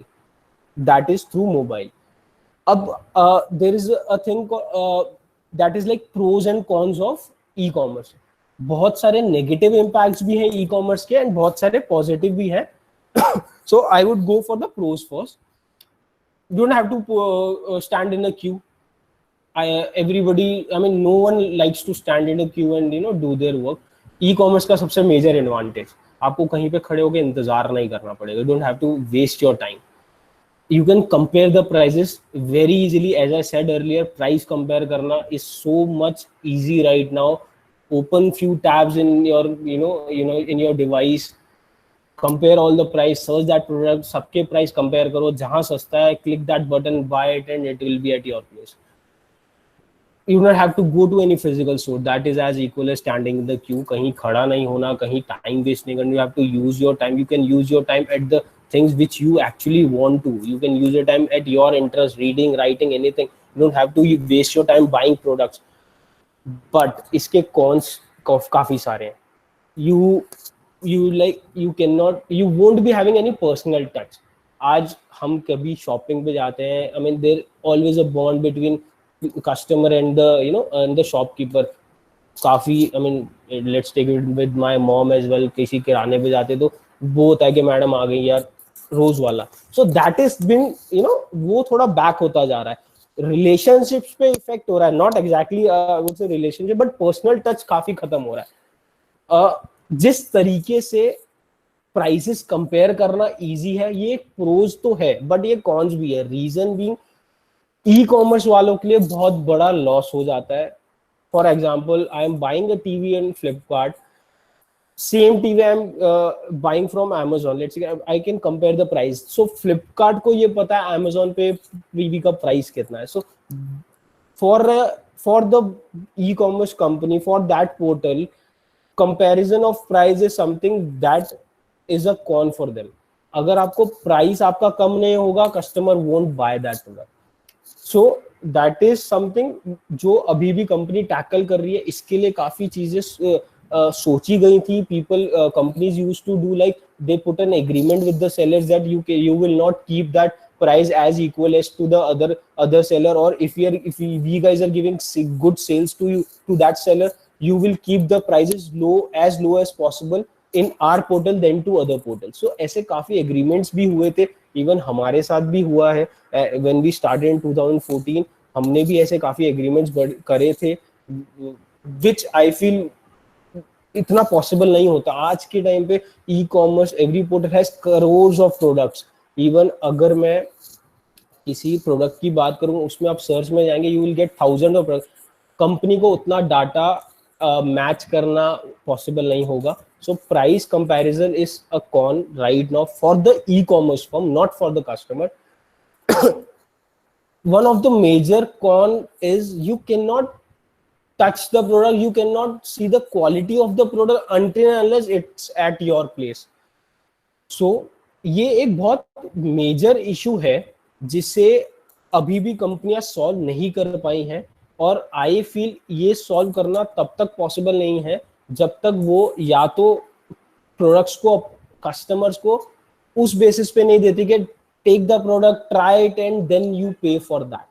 That is through mobile. अब there is a thing that is like pros and cons of e-commerce. बहुत सारे negative impacts भी हैं e-commerce के, and बहुत सारे positive भी हैं. So I would go for the pros first. You don't have to stand in a queue. Everybody, I mean, no one likes to stand in a queue and do their work. Ecommerce का सबसे major advantage, आपको कहीं पे खड़े होकर इंतजार नहीं करना पड़ेगा. You don't have to waste your time. You can compare the prices very easily. As I said earlier, price compare करना is so much easy right now. Open few tabs in your in your device, compare all the price, search that product, सबके price compare करो, जहाँ सस्ता है click that button, buy it, and it will be at your place. You don't have to go to any physical store. That is as equal as standing in the queue. कहीं खड़ा नहीं होना, कहीं time waste नहीं करना. You have to use your time. You can use your time at the things which you actually want to. You can use your time at your interest, reading, writing, anything. You don't have to waste your time buying products. But इसके cons काफी सारे हैं. You won't be having any personal touch. आज हम कभी shopping पे जाते हैं, I mean there always a bond between customer and the shopkeeper. काफी, I mean let's take it with my mom as well. किसी किराने पे जाते तो वो होता है कि मैडम आ गई यार रोज वाला. So that is been वो थोड़ा back होता जा रहा है. रिलेशनशिप्स पे इफेक्ट हो रहा है, नॉट एग्जैक्टली वो से रिलेशनशिप बट पर्सनल टच काफी खत्म हो रहा है. जिस तरीके से प्राइसेस कंपेयर करना इजी है, ये प्रोज तो है बट ये कॉन्स भी है. रीजन बीइंग ई कॉमर्स वालों के लिए बहुत बड़ा लॉस हो जाता है. For example, I am buying a TV in Flipkart, same TV I'm buying from Amazon. Let's say I can compare the price. So Flipkart को ये पता है Amazon पे TV का price कितना है. So for the e-commerce company, for that portal, comparison of price is something that is a con for them. अगर आपको price आपका कम नहीं होगा, customer won't buy that product. So that is something जो अभी भी company tackle कर रही है. इसके लिए काफी चीजें सोची गई थी. People companies use to do like they put an agreement with the sellers that you will not keep that price as equal as to the other seller, or if we guys are giving good sales to that seller, you will keep the prices low as possible in our portal than to other portals. So ऐसे काफी agreements भी हुए थे. even हमारे साथ भी हुआ है. when we started in 2014 हमने भी ऐसे काफी agreements करे थे. which I feel इतना पॉसिबल नहीं होता आज के टाइम पे. E commerce, every portal has crores of products. Even अगर मैं किसी प्रोडक्ट की बात करूं, उसमें आप सर्च में जाएंगे, you will get thousand of product. Company को उतना डाटा मैच करना पॉसिबल नहीं होगा. So price comparison is a con right now for the ecommerce firm, not for the customer. One of the major con is you cannot touch the product, you cannot see the quality of the product until and unless it's at your place. So ये एक बहुत major issue है जिसे अभी भी कंपनियां solve नहीं कर पाई हैं. और आई फील ये सॉल्व करना तब तक पॉसिबल नहीं है जब तक वो या तो प्रोडक्ट्स को, कस्टमर्स को उस बेसिस पे नहीं देती कि take the product, try it and then you pay for that.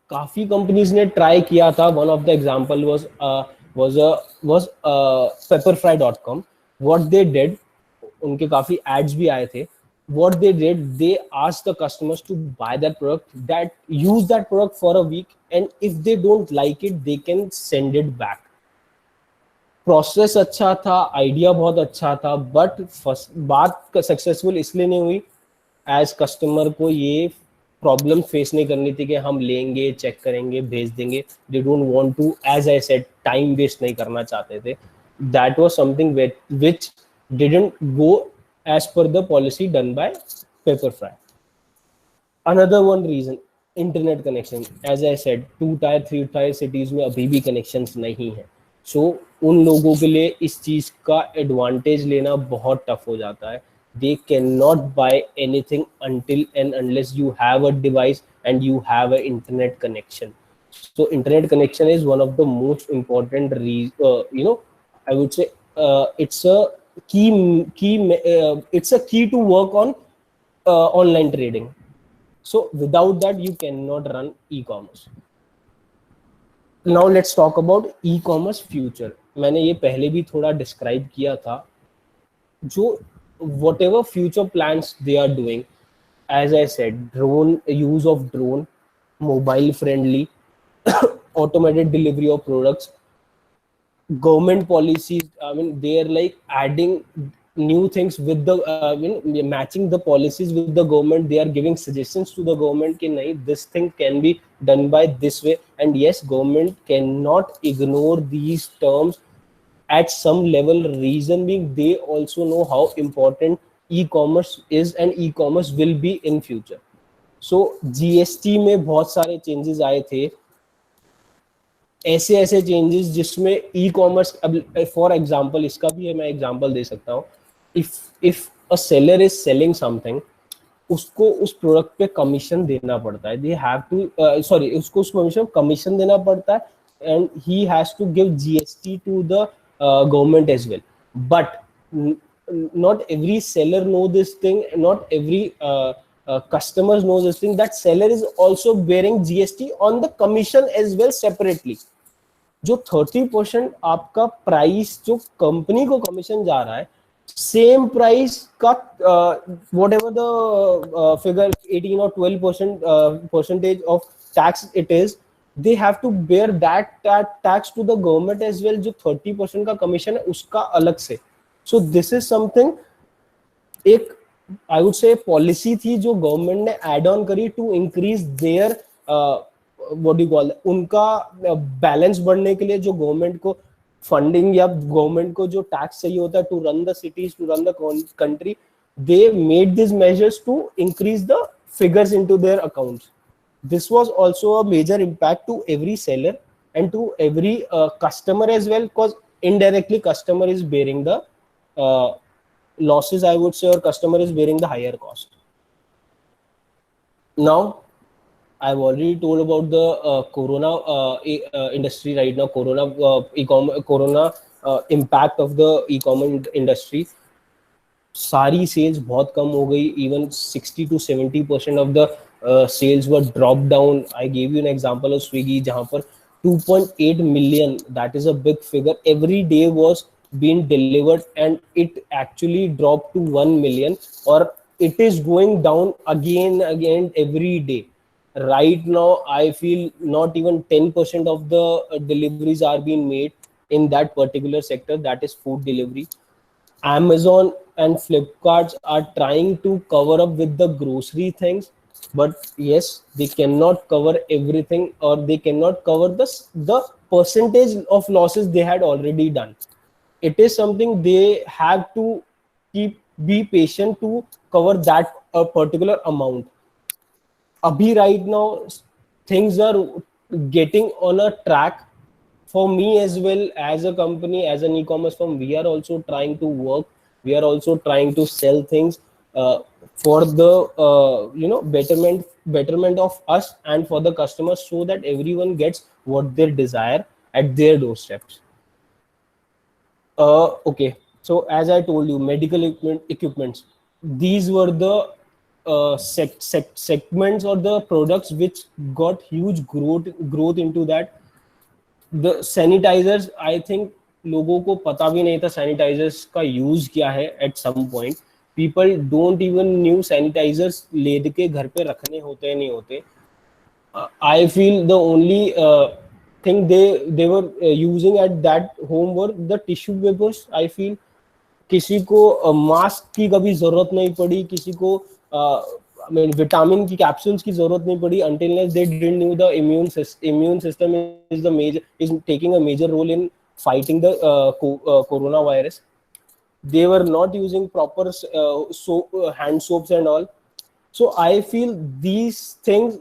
काफी कंपनीज ने ट्राई किया था. One of the example was pepperfry.com. what they did, उनके काफी एड्स भी आए थे. what they did, they asked the customers to buy that product, that use that product for a week, and if they don't like it they can send it back. Process अच्छा था, idea बहुत अच्छा था, but बात successful इसलिए नहीं हुई as customer को ये प्रॉब्लम फेस नहीं करनी थी कि हम लेंगे, चेक करेंगे, भेज देंगे. They don't want to, as I said, time waste नहीं करना चाहते थे. That was something which didn't go as per the policy done by Pepperfry. Another one reason, internet connection. As I said, 2 tier 3 tier cities में अभी भी connections नहीं है. सो उन लोगों के लिए इस चीज का एडवांटेज लेना बहुत टफ हो जाता है. They cannot buy anything until and unless you have a device and you have an internet connection. So internet connection is one of the most important I would say it's a key to work on online trading. So without that you cannot run e-commerce. Now let's talk about e-commerce future. मैंने ये पहले भी थोड़ा describe किया था. जो whatever future plans they are doing, as I said, use of drone, mobile friendly, automated delivery of products, government policies. I mean, they are like adding new things with the matching the policies with the government. They are giving suggestions to the government कि नहीं, this thing can be done by this way. And yes, government cannot ignore these terms at some level. Reason being, they also know how important e-commerce is and e-commerce will be in future. So GST में बहुत सारे changes आए थे, ऐसे changes जिसमें e-commerce, for example, इसका भी मैं example दे सकता हूँ. If a seller is selling something, उसको उस प्रोडक्ट पे कमीशन देना पड़ता है. They have to उसको उस कमीशन देना पड़ता है, and he has to give GST to the government as well. But not every seller know this thing, not every customers know this thing, that seller is also bearing GST on the commission as well separately. जो 30% आपका price जो company को commission जा रहा है, same price का whatever the figure 18 or 12% percentage of tax it is, they have to bear that tax to the government as well. जो 30% का कमीशन है उसका अलग से. So this is something, एक I would say पॉलिसी थी जो गवर्नमेंट ने एड ऑन करी to increase their what do you call, उनका बैलेंस बढ़ने के लिए. जो गवर्नमेंट को फंडिंग या गवर्नमेंट को जो टैक्स चाहिए होता है to run the cities, to run the country, they made these measures to increase the figures into their accounts. This was also a major impact to every seller and to every customer as well, because indirectly customer is bearing the losses, I would say, or customer is bearing the higher cost. Now I've already told about the corona industry right now, corona impact of the e-commerce industry. सारी sales बहुत कम हो गई. Even 60 to 70% of the sales were drop down. I gave you an example of Swiggy, जहां पर 2.8 million, that is a big figure, every day was being delivered, and it actually drop to 1 million, और it is going down again every day. right now I feel not even 10% of the deliveries are being made in that particular sector, that is food delivery. Amazon and Flipkarts are trying to cover up with the grocery things, but yes, they cannot cover everything, or they cannot cover the percentage of losses they had already done. It is something they have to be patient to cover that a particular amount. Abhi right now things are getting on a track. For me as well, as a company, as an e-commerce firm, we are also trying to work, we are also trying to sell things for the betterment of us and for the customers, so that everyone gets what they desire at their doorsteps. Okay, so as I told you, medical equipments, these were the segments or the products which got huge growth into that. The sanitizers, I think लोगों को पता भी नहीं था sanitizers का use क्या है. At some point people don't even knew sanitizers lathe के घर पे रखने होते हैं नहीं होते. I feel the only thing they were using at that home were the tissue papers. I feel किसी को मास्क की कभी जरूरत नहीं पड़ी, किसी को विटामिन की कैप्सूल्स की जरूरत नहीं पड़ी, until they didn't knew the immune system is taking a major role in fighting the coronavirus. They were not using proper hand soaps and all. So I feel these things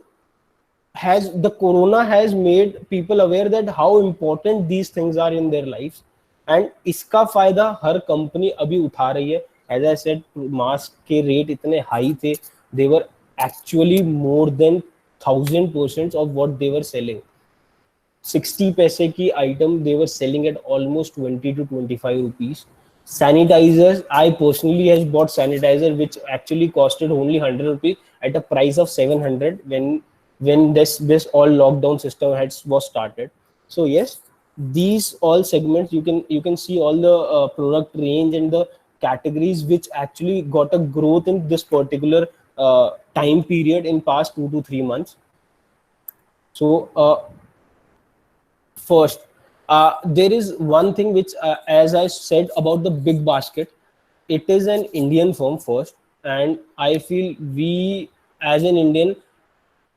the corona has made people aware that how important these things are in their lives, and इसका फायदा हर company अभी उठा रही है. As I said, mask के rate इतने high थे, they were actually more than 1000% of what they were selling. 60 पैसे की item they were selling at almost 20 to 25 rupees. Sanitizers, I personally has bought sanitizer which actually costed only 100 rupees at a price of 700 when this all lockdown system was started. So yes, these all segments, you can see all the product range and the categories which actually got a growth in this particular time period in past 2 to 3 months. So first, there is one thing which as I said about the Big Basket, it is an Indian firm first, and I feel we as an Indian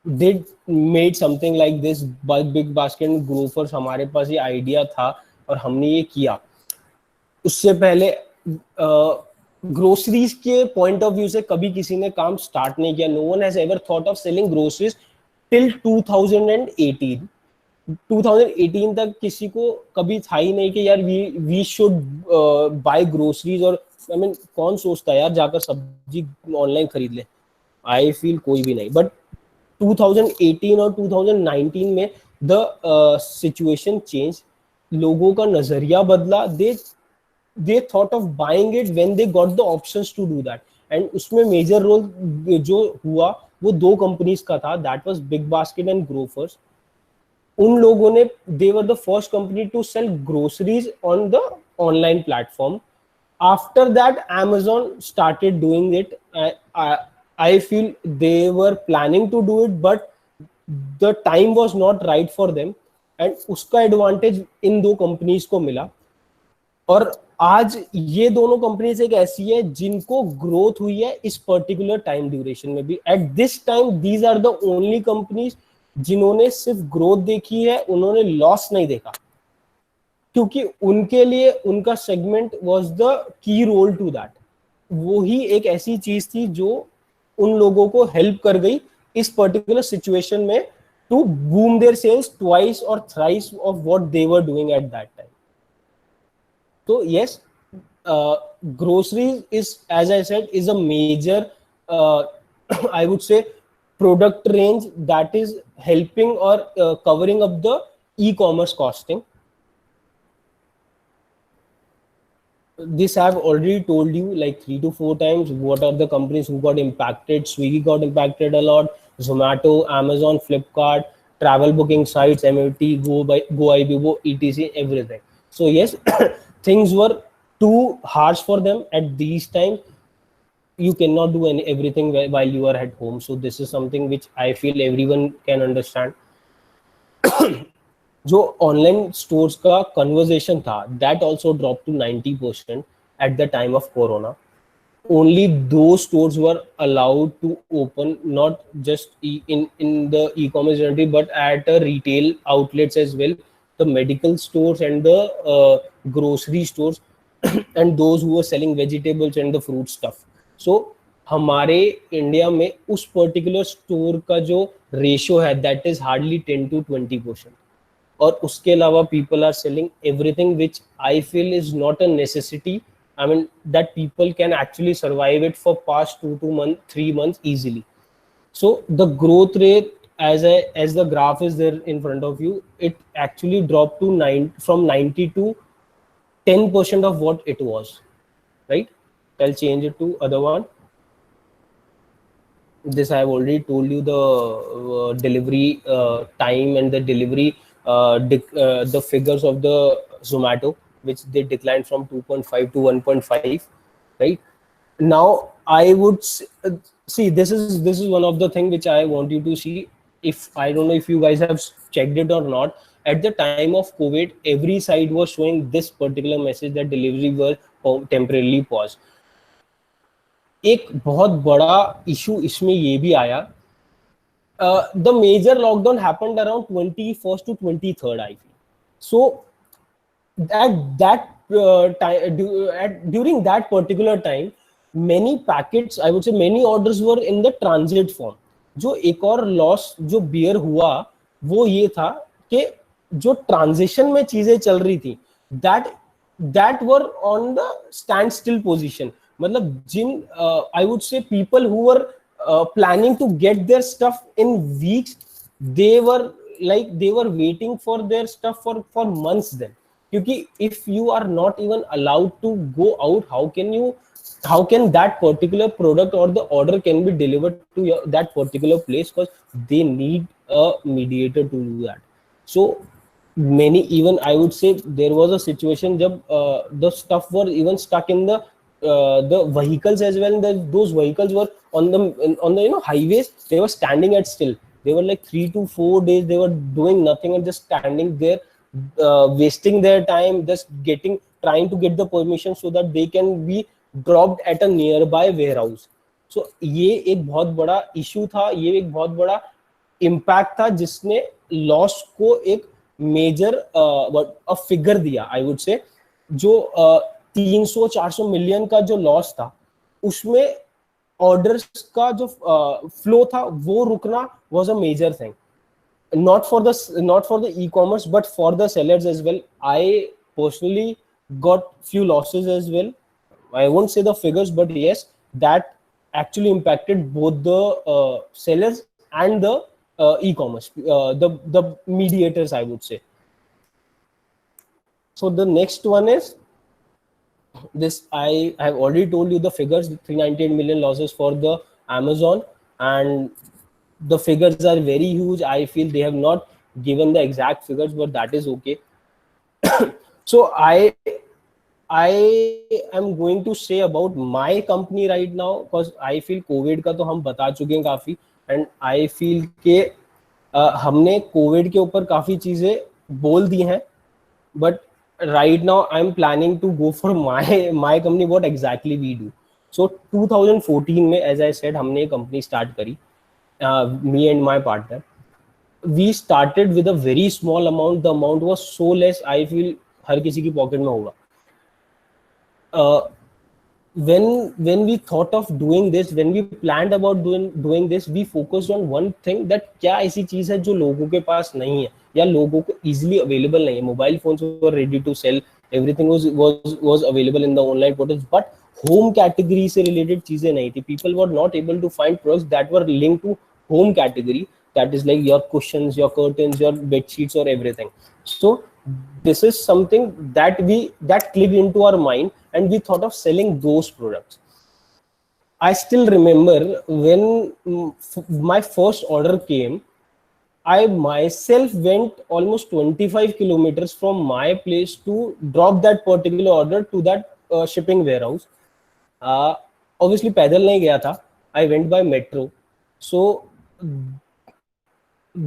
did made something like this by Big Basket and Grofers. हमारे पास ये idea था और हमने ये किया. उससे पहले groceries के पॉइंट ऑफ व्यू से कभी किसी ने काम स्टार्ट नहीं किया. No one has ever thought of selling groceries till 2018. 2018 तक किसी को कभी था ही नहीं कि यार वी शुड बाय ग्रोसरीज. और आई मीन कौन सोचता है यार जाकर सब्जी ऑनलाइन खरीद ले. आई फील कोई भी नहीं. बट 2018 और 2019 में द सिचुएशन चेंज, लोगों का नजरिया बदला. they thought of buying it when they got the options to do that. And उसमें मेजर रोल जो हुआ वो दो कंपनीज का था, that was Big Basket and Grofers. उन लोगों ने they were the first company to sell groceries on the online platform. After that Amazon started doing it. I feel they were planning to do it, but the time was not right for them, and उसका advantage in दो companies को मिला. और आज ये दोनों companies एक ऐसी है जिनको ग्रोथ हुई है इस पर्टिकुलर टाइम ड्यूरेशन में भी. At this time these are the only companies जिन्होंने सिर्फ ग्रोथ देखी है, उन्होंने लॉस नहीं देखा, क्योंकि उनके लिए उनका segment was the key role to that. वो ही एक ऐसी चीज थी जो उन लोगों को हेल्प कर गई इस पर्टिकुलर सिचुएशन में to boom their sales twice और thrice of what they were doing at that time. So yes, groceries is, as I said, is a major, I would say, product range that is helping or covering up the e-commerce costing. This I've already told you like 3 to 4 times. What are the companies who got impacted? Swiggy got impacted a lot. Zomato, Amazon, Flipkart, travel booking sites, MOT, GoIbibo, etc. Everything. So yes. Things were too harsh for them at these time. you cannot do everything while you are at home. So this is something which I feel everyone can understand. जो online stores का conversation था, that also dropped to 90% at the time of corona. Only those stores were allowed to open, not just in the e-commerce journey, but at retail outlets as well, the medical stores and the grocery stores and those who were selling vegetables and the fruit stuff. So हमारे India में उस particular store का जो ratio है that is hardly 10 to 20%. और उसके अलावा people are selling everything which I feel is not a necessity. I mean that people can actually survive it for past 3 months easily. So the growth rate as the graph is there in front of you, it actually dropped to from 90 to 10% of what it was, right? I'll change it to other one. This I have already told you the delivery time and the delivery the figures of the Zomato, which they declined from 2.5 to 1.5, right? Now I would see this is one of the things which I want you to see. If I don't know if you guys have checked it or not, at the time of COVID, every site was showing this particular message that delivery was temporarily paused. एक बहुत बड़ा issue इसमें ये भी आया, the major lockdown happened around 21st to 23rd, I feel. So at that time, during that particular time, many packets, I would say many orders were in the transit form. जो एक और loss जो beer हुआ वो ये था कि जो ट्रांजिशन में चीजें चल रही थी that were on the standstill position. मतलब जिन I would say people who were planning to get their stuff in weeks, they were waiting for their stuff for months then. Because if you are not even allowed to go out, how can that particular product or the order can be delivered to that particular place? Because they need a mediator to do that. So many, even I would say there was a situation jab the stuff were even stuck in the vehicles as well. Those vehicles were on the highways. They were standing at still. They were like 3 to 4 days. They were doing nothing and just standing there, wasting their time, just trying to get the permission so that they can be dropped at a nearby warehouse. So ये एक बहुत बड़ा issue था, ये एक बहुत बड़ा impact था जिसने loss को एक major figure दिया, I would say. जो 300-400 मिलियन का जो लॉस था उसमें ऑर्डर्स का जो फ्लो था वो रुकना was a major thing, not for the e-commerce but for the sellers as well. I personally got few losses as well. I won't say the figures, but yes, that actually impacted both the sellers and the e-commerce, the mediators, I would say. So the next one is this. I have already told you the figures, 398 million losses for the Amazon, and the figures are very huge. I feel they have not given the exact figures, but that is okay. So I am going to say about my company right now, because I feel COVID का तो हम बता चुके हैं काफी, and I feel कि हमने COVID के ऊपर काफी चीजें बोल दी हैं, but right now I'm planning to go for my company, what exactly we do. So 2014 में, as I said, हमने company start करी, me and my partner. We started with a very small amount. The amount was so less, I feel हर किसी की pocket में होगा. When we thought of doing this, when we planned about doing this, we focused on one thing, that क्या ऐसी चीज है जो लोगों के पास नहीं है या लोगों को easily available नहीं है. Mobile phones were ready to sell, everything was available in the online portals, but home category से related चीजें नहीं थी. People were not able to find products that were linked to home category, that is like your cushions, your curtains, your bed sheets or everything. So this is something that clicked into our mind, and we thought of selling those products. I still remember when my first order came, I myself went almost 25 kilometers from my place to drop that particular order to that shipping warehouse. Obviously पैदल नहीं गया था, I went by metro. So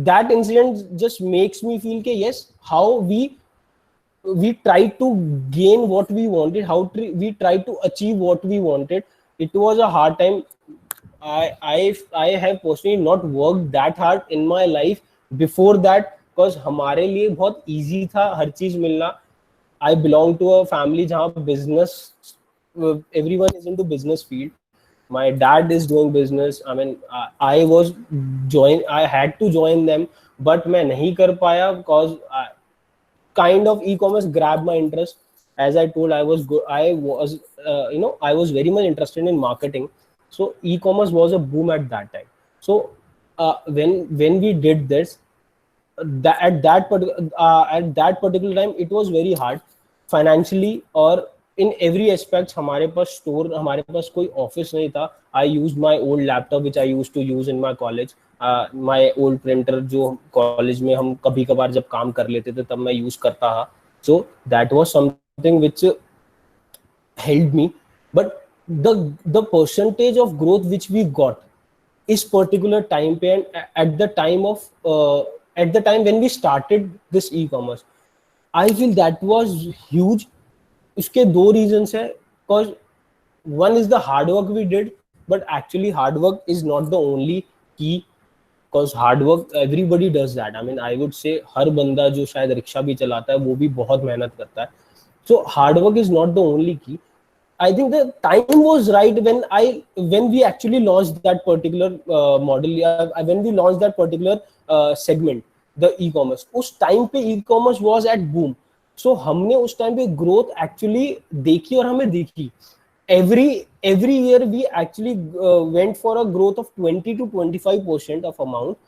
that incident just makes me feel that yes, how we tried to gain what we wanted, how we tried to achieve what we wanted. It was a hard time. I have personally not worked that hard in my life before that, because हमारे लिए बहुत easy था हर चीज मिलना. I belong to a family जहाँ business, everyone is into business field. My dad is doing business. I mean, I had to join them, but मैं नहीं कर पाया because kind of e-commerce grabbed my interest. As I told, I was very much interested in marketing. So e-commerce was a boom at that time. So when we did this, at that particular time, it was very hard financially or in every aspect. हमारे पास store, हमारे पास कोई office नहीं था. I used my old laptop which I used to use in my college. My old printer जो college में हम कभी कभार जब काम कर लेते थे तब मैं यूज करता था. So that was something which helped me. But the percentage of growth which we got is particular time पे, and at the time when we started this e-commerce, I feel that was huge. इसके दो reasons है. Because one is the hard work we did, but actually hard work is not the only key. Because hard work, everybody does that. I mean, I would say हर बंदा जो शायद rickshaw भी चलाता है वो भी बहुत मेहनत करता है. So hard work is not the only key. I think the time was right when we actually launched that particular model. When we launched that particular segment, the e-commerce. उस time पे e-commerce was at boom. So हमने उस time पे growth actually देखी और हमें दिखी. Every year we actually went for a growth of 20 to 25% of amount.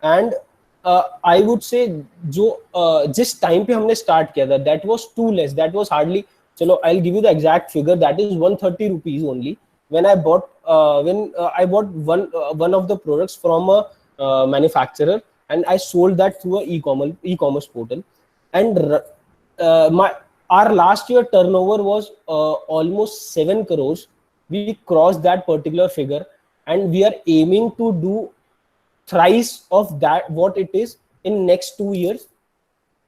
And I would say जो जिस time पे हमने start किया था, that was too less. That was hardly, चलो I'll give you the exact figure. That is 130 rupees only. When I bought one of the products from a manufacturer, and I sold that through a e-commerce portal. And our last year turnover was almost 7 crores. We crossed that particular figure, and we are aiming to do thrice of that what it is in next 2 years.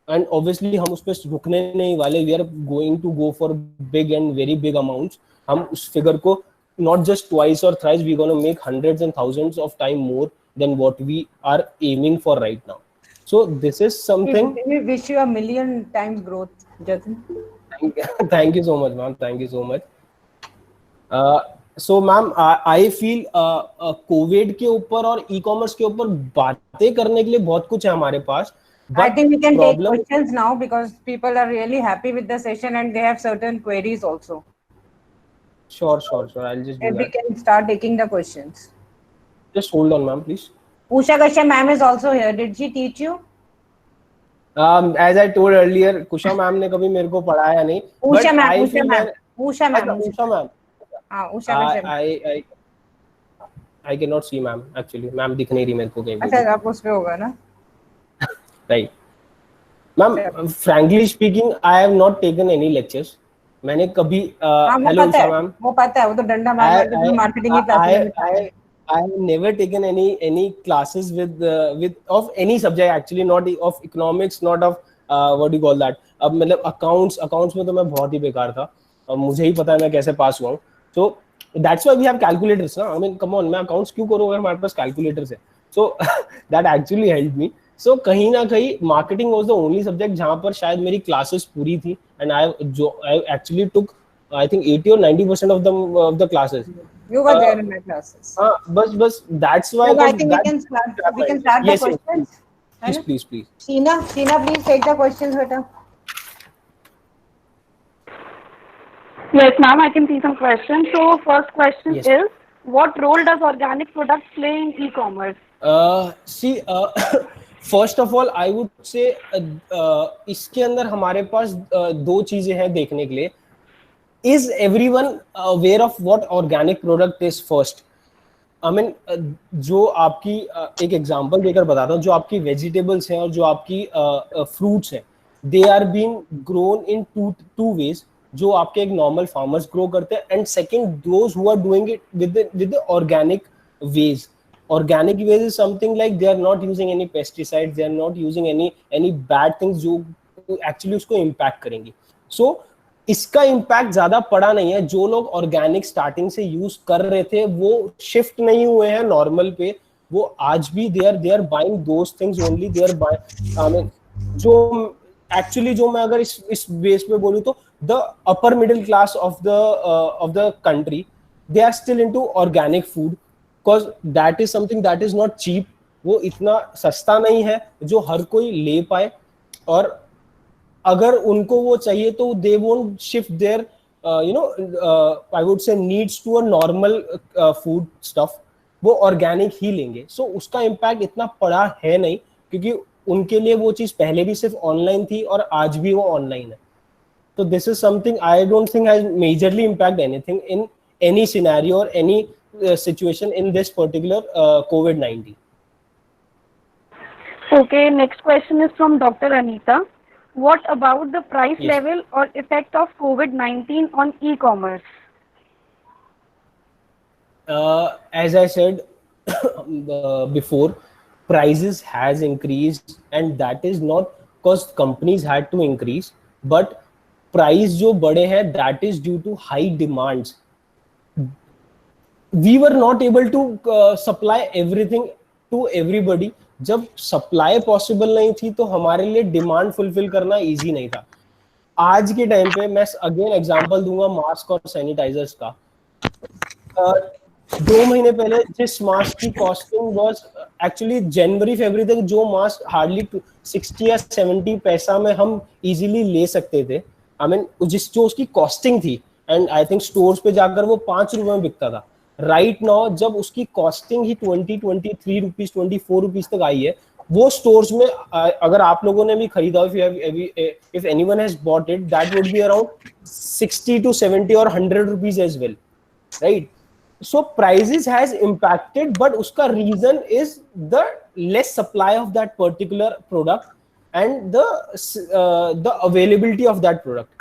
And obviously हम उस पे रुकने नहीं वाले. We are going to go for big and very big amounts. हम उस figure को not just twice or thrice, we're going to make hundreds and thousands of time more than what we are aiming for right now. So this is something. We wish you a million times growth, Jatin. Thank you so much, ma'am. Thank you so much. So ma'am, I feel COVID के ऊपर और e-commerce के ऊपर बातें करने के लिए बहुत कुछ है हमारे पास. I think we can take questions now because people are really happy with the session and they have certain queries also. Sure. I'll just do and that. We can start taking the questions. Just hold on, ma'am, please. Usha Kashyap ma'am is also here. Did she teach you? As I told earlier, Kusha ma'am ने कभी मेरे को पढ़ाया नहीं. Usha ma'am. I cannot see ma'am actually. Ma'am दिख नहीं रही मेरे को कहीं. अच्छा आप उस पे होगा ना? Right. Ma'am, frankly speaking, I have not taken any lectures. मैंने कभी hello Usha ma'am. वो पता है वो तो डंडा मार मार्केटिंग की class. I have never taken any classes with of any subject actually, not of economics, not of what do you call that. अब मतलब accounts में तो मैं बहुत ही बेकार था. अब मुझे ही पता है मैं कैसे पास हुआ हूँ. So that's why we have calculators ना. I mean come on, मैं accounts क्यों करूँ अगर हमारे पास calculators है. So that actually helped me. So कहीं ना कहीं marketing was the only subject जहाँ पर शायद मेरी classes पूरी थी, and I actually took I think 80 or 90% of the classes. You were there in my classes. But that's why. So I think we can start the questions. Yes, please. Sheena, please take the questions, beta. Yes, ma'am, I can see some questions. So first question Yes. is, what role does organic products play in e-commerce? First of all, I would say इसके अंदर हमारे पास दो चीजें हैं देखने के लिए. Is everyone aware of what organic product is first? I mean, जो आपकी एक एग्जांपल देकर बताता हूँ, जो आपकी वेजिटेबल्स हैं और जो आपकी फ्रूट्स हैं, they are being grown in two ways. जो आपके एक नॉर्मल फार्मर्स ग्रो करते हैं, and second those who are doing it with the organic ways. Organic ways is something like they are not using any pesticides, they are not using any bad things जो actually उसको impact करेंगे. So इसका impact ज़्यादा पड़ा नहीं है. जो लोग organic starting से use कर रहे थे वो shift नहीं हुए हैं normal पे, वो आज भी they are buying those things only. They are buying जो actually जो मैं अगर इस base पे बोलूँ तो the upper middle class of the country, they are still into organic food. Because that is something that is not cheap. वो इतना सस्ता नहीं है जो हर कोई ले पाए, और अगर उनको वो चाहिए तो they won't shift their I would say needs to a normal food stuff. वो organic ही लेंगे. So उसका impact इतना पड़ा है नहीं, क्योंकि उनके लिए वो चीज पहले भी सिर्फ ऑनलाइन थी और आज भी वो ऑनलाइन है. So this is something I don't think has majorly impact anything in any scenario or any situation in this particular COVID-19. Okay, next question is from Dr. Anita. What about the price Yes. level or effect of COVID-19 on e-commerce? As I said before, prices has increased, and that is not because companies had to increase, but price जो बढ़े हैं that is due to high demands. We were not able to supply everything to everybody. जब supply possible नहीं थी तो हमारे लिए demand fulfil करना इजी नहीं था. आज के टाइम पे मैं अगेन एग्जांपल दूंगा मास्क और सैनिटाइजर्स का. 2 महीने पहले जिस मास्क की कॉस्टिंग वाज एक्चुअली जनवरी फरवरी तक जो मास्क हार्डली 60 या 70 पैसा में हम इजीली ले सकते थे. आई मीन जो उसकी कॉस्टिंग थी, एंड आई थिंक स्टोर्स पे जाकर वो 5 रुपए में बिकता था. राइट नाउ जब उसकी कॉस्टिंग ही 23 रुपीज 24 रुपीज तक आई है, वो स्टोर्स में अगर आप लोगों ने भी खरीदा, if anyone has bought it, that would be around 60 to 70 or 100 rupees as well, right? So prices has impacted, but uska reason is the less supply of that particular product and the availability of that product.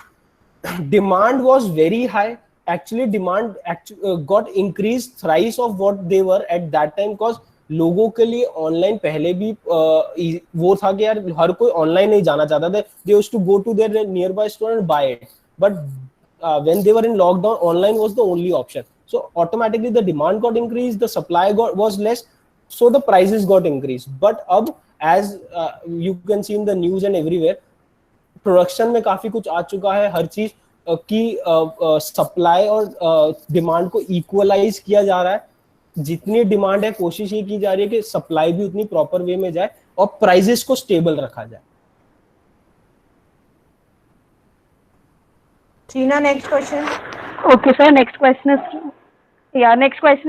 Demand was very high. Actually demand got increased thrice of what they were at that time, because लोगों के लिए online पहले भी वो था कि यार हर कोई ऑनलाइन नहीं जाना चाहता था. They used to go to their nearby store and buy it, but when they were in lockdown, online was the only option. So automatically the demand got increased, the supply was less, so the prices got increased. But अब as you can see in the news and everywhere, production में काफी कुछ आ चुका है. हर चीज की supply और demand को इक्वलाइज किया जा रहा है. जितनी डिमांड है कोशिश ये की जा रही है कि सप्लाई भी उतनी प्रॉपर वे में जाए और प्राइसेस को स्टेबल रखा जाए. Tina, next question. Okay, sir. Next question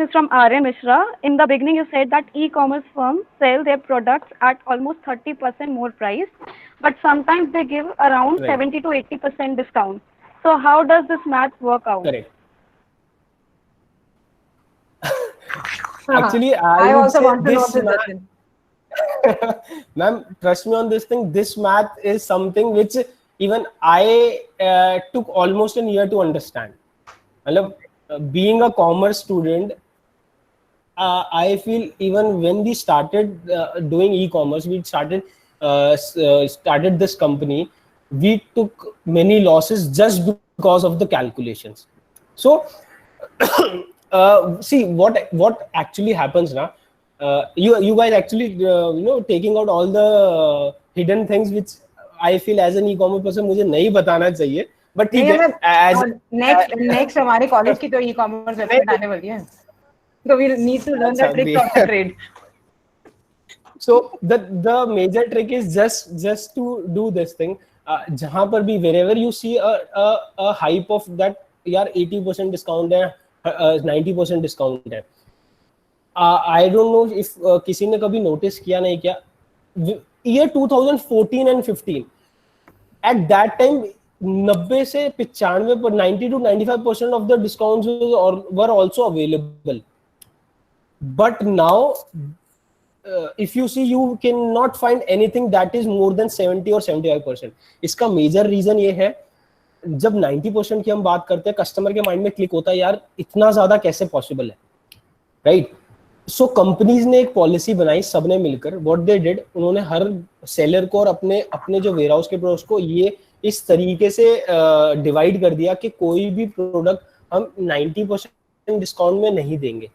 is from Aryan Mishra. In the beginning, you said that e-commerce firms sell their products at almost 30% more price, but sometimes they give around 70 to 80% discount. So how does this math work out? Correct. Actually, I also want to know this. Ma'am, trust me on this thing. This math is something which even I took almost a year to understand. Being a commerce student, I feel even when we started doing e-commerce, we started this company, we took many losses just because of the calculations. So see what actually happens now. You guys actually taking out all the hidden things which I feel as an e-commerce person मुझे नहीं बताना चाहिए, but ठीक है. Next हमारे college की तो e-commerce website आने वाली है, so we need to learn the tricks of the trade. So the major trick is just to do this thing. जहाँ पर भी wherever you see a hype of that यार 80% discount है, 90% discount है. I don't know if किसी ने कभी notice किया नहीं क्या, year 2014 and 15 at that time 90 से 95 पर 90 to 95% of the discounts were also available. But now if you see, you cannot find anything that is more than 70 or 75%. इसका major reason ये है जब 90% की हम बात करते हैं, कस्टमर के माइंड में क्लिक होता है यार इतना ज्यादा कैसे पॉसिबल है, राइट? सो कंपनीज ने एक पॉलिसी बनाई सबने मिलकर, व्हाट दे डिड, उन्होंने हर सेलर को और अपने अपने जो वेयर हाउस के प्रोडक्ट्स को ये इस तरीके से डिवाइड कर दिया कि कोई भी प्रोडक्ट हम 90% डिस्काउंट में नहीं देंगे,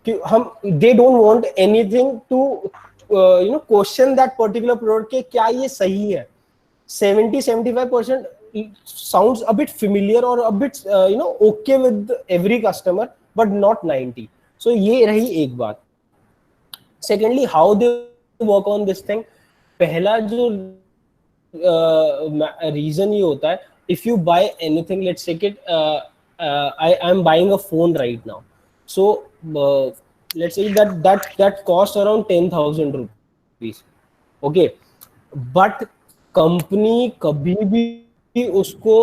कि हम they don't want anything to question that particular product के क्या ये सही है. 70-75% sounds a bit familiar or a bit okay with every customer, but not 90. So ये रही एक बात. Secondly, how they work on this thing. पहला जो reason ये होता है, if you buy anything, let's take it, I am buying a phone right now. So let's say that costs around 10,000 rupees. Okay, but company कभी भी उसको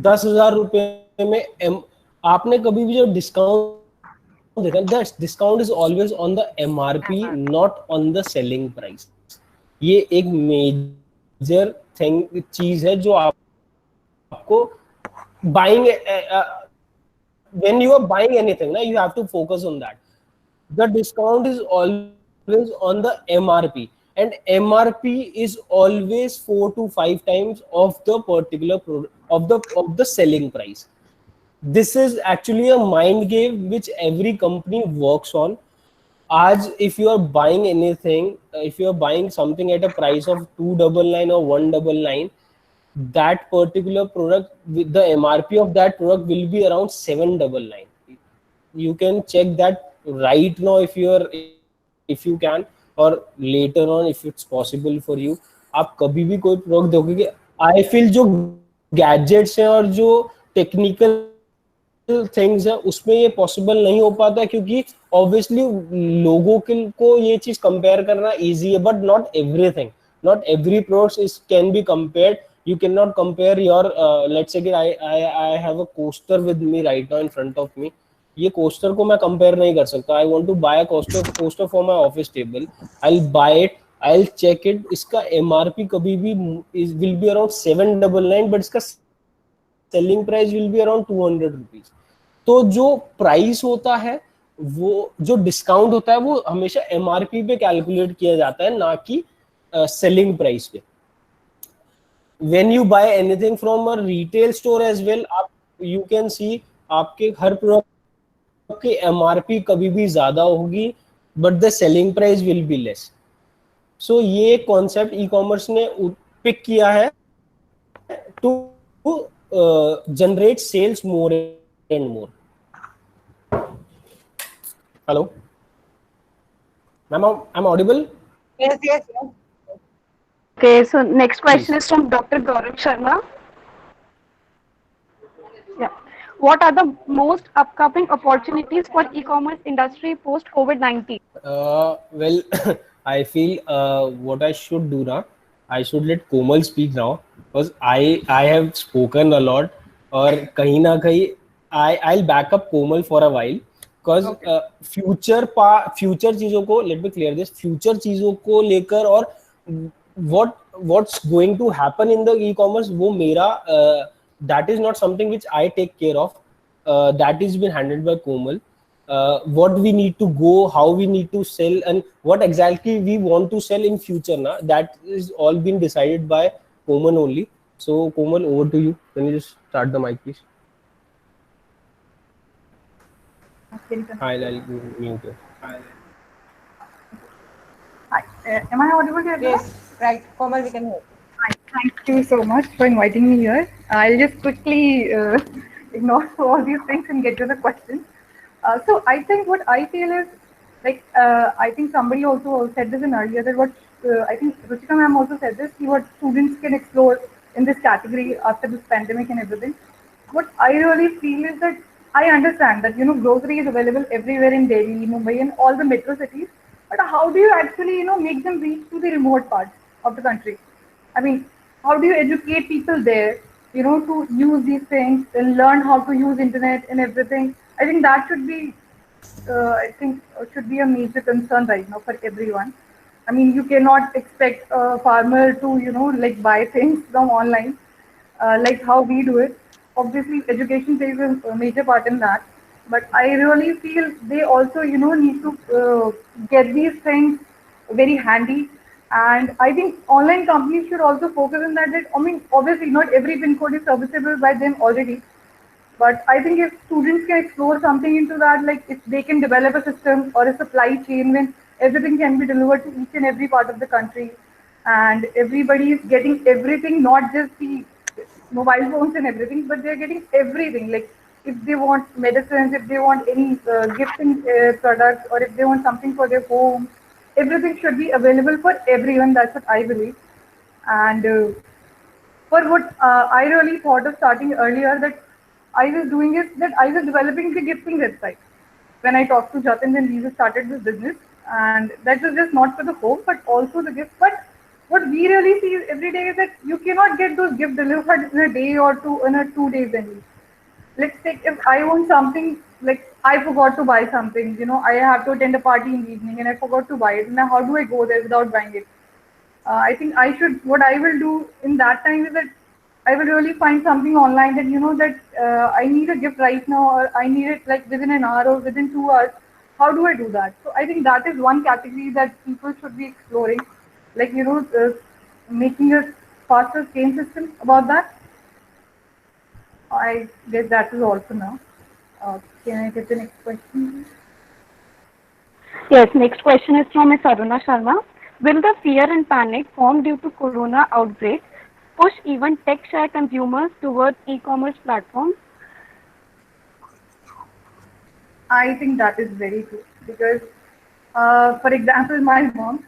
10,000 रुपए में, आपने कभी भी जो डिस्काउंट देखा, the discount is always on the MRP, not on the selling price. ये एक मेजर थिंग चीज है जो आपको buying, when you are buying anything ना, you have to focus on that. The discount is always on the MRP. And MRP is always 4 to 5 times of the particular product of the selling price. This is actually a mind game which every company works on. As if you are buying anything, if you are buying something at a price of 299 or 199, that particular product, with the MRP of that product will be around 799. You can check that right now if you can, और later on if it's possible for you. आप कभी भी कोई product देखोगे कि I feel जो gadgets हैं और जो टेक्निकल थिंग्स हैं उसमें ये पॉसिबल नहीं हो पाता, क्योंकि ऑब्वियसली लोगों को ये चीज कंपेयर करना इजी है, but not everything, not every product is can be compared. You cannot compare your let's say I have a coaster with me right now in front of me. ये coaster को मैं compare नहीं कर सकता. I want to buy a coaster for my office table. I will buy it, I will check it. इसका MRP कभी भी will be around 799, but इसका selling price will be around 200 rupees. तो जो प्राइस होता है, वो जो डिस्काउंट होता है, वो हमेशा MRP पे कैलकुलेट किया जाता है, ना कि सेलिंग प्राइस पे. When you buy anything from a retail store as well, you can see आपके हर प्रोडक्ट की MRP कभी भी ज्यादा होगी, but the selling price will be less. So ये कॉन्सेप्ट ई-कॉमर्स ने पिक किया है to generate sales more and more. Hello, I'm audible? Yes. Okay, so next question is from Dr. Gaurav Sharma. Yeah. What are the most upcoming opportunities for e-commerce industry post COVID-19? Well, I feel what I should do now, I should let Komal speak now, because I have spoken a lot, और कहीं ना कहीं I'll back up Komal for a while, because future चीजों को, let me clear this, future चीजों को लेकर और what's going to happen in the e-commerce, वो मेरा that is not something which I take care of. That is been handled by Komal. What we need to go, how we need to sell, and what exactly we want to sell in future na, that is all been decided by Komal only. So Komal, over to you. Can you just start the mic, please? I'll mute it. Hi. Am I audible here? Yes, right. Komal, we can hear. Hi. Thank you so much for inviting me here. I'll just quickly ignore all these things and get to the question. So I think what I feel is, like, I think somebody also said this in earlier, that what I think Ruchika ma'am also said this, what students can explore in this category after this pandemic and everything. What I really feel is that I understand that, grocery is available everywhere in Delhi, Mumbai, and all the metro cities. But how do you actually, make them reach to the remote parts of the country? I mean, how do you educate people there, to use these things and learn how to use internet and everything? I think that should be, should be a major concern right now for everyone. I mean, you cannot expect a farmer to, buy things from online. like how we do it. Obviously, education plays a major part in that, but I really feel they also, need to get these things very handy. And I think online companies should also focus on that. I mean, obviously, not every pin code is serviceable by them already, but I think if students can explore something into that, like if they can develop a system or a supply chain when everything can be delivered to each and every part of the country, and everybody is getting everything, not just the mobile phones and everything, but they're getting everything. Like if they want medicines, if they want any gifting products, or if they want something for their home, everything should be available for everyone. That's what I believe. And for what I really thought of starting earlier, that I was doing is that I was developing the gifting website. When I talked to Jatin, then we just started this business, and that was just not for the home, but also the gift. But what we really see every day is that you cannot get those gifts delivered in a day or two, in a 2 days only. Let's take, if I want something, like I forgot to buy something, I have to attend a party in the evening and I forgot to buy it. Now, how do I go there without buying it? I think what I will do in that time is that I will really find something online that, that I need a gift right now, or I need it like within an hour or within 2 hours. How do I do that? So I think that is one category that people should be exploring, like, making a faster chain system about that. I guess that is all for now. Can I get the next question? Yes, next question is from Ms. Aruna Sharma. Will the fear and panic formed due to corona outbreak push even tech-shy consumers towards e-commerce platforms? I think that is very true because, for example, my mom,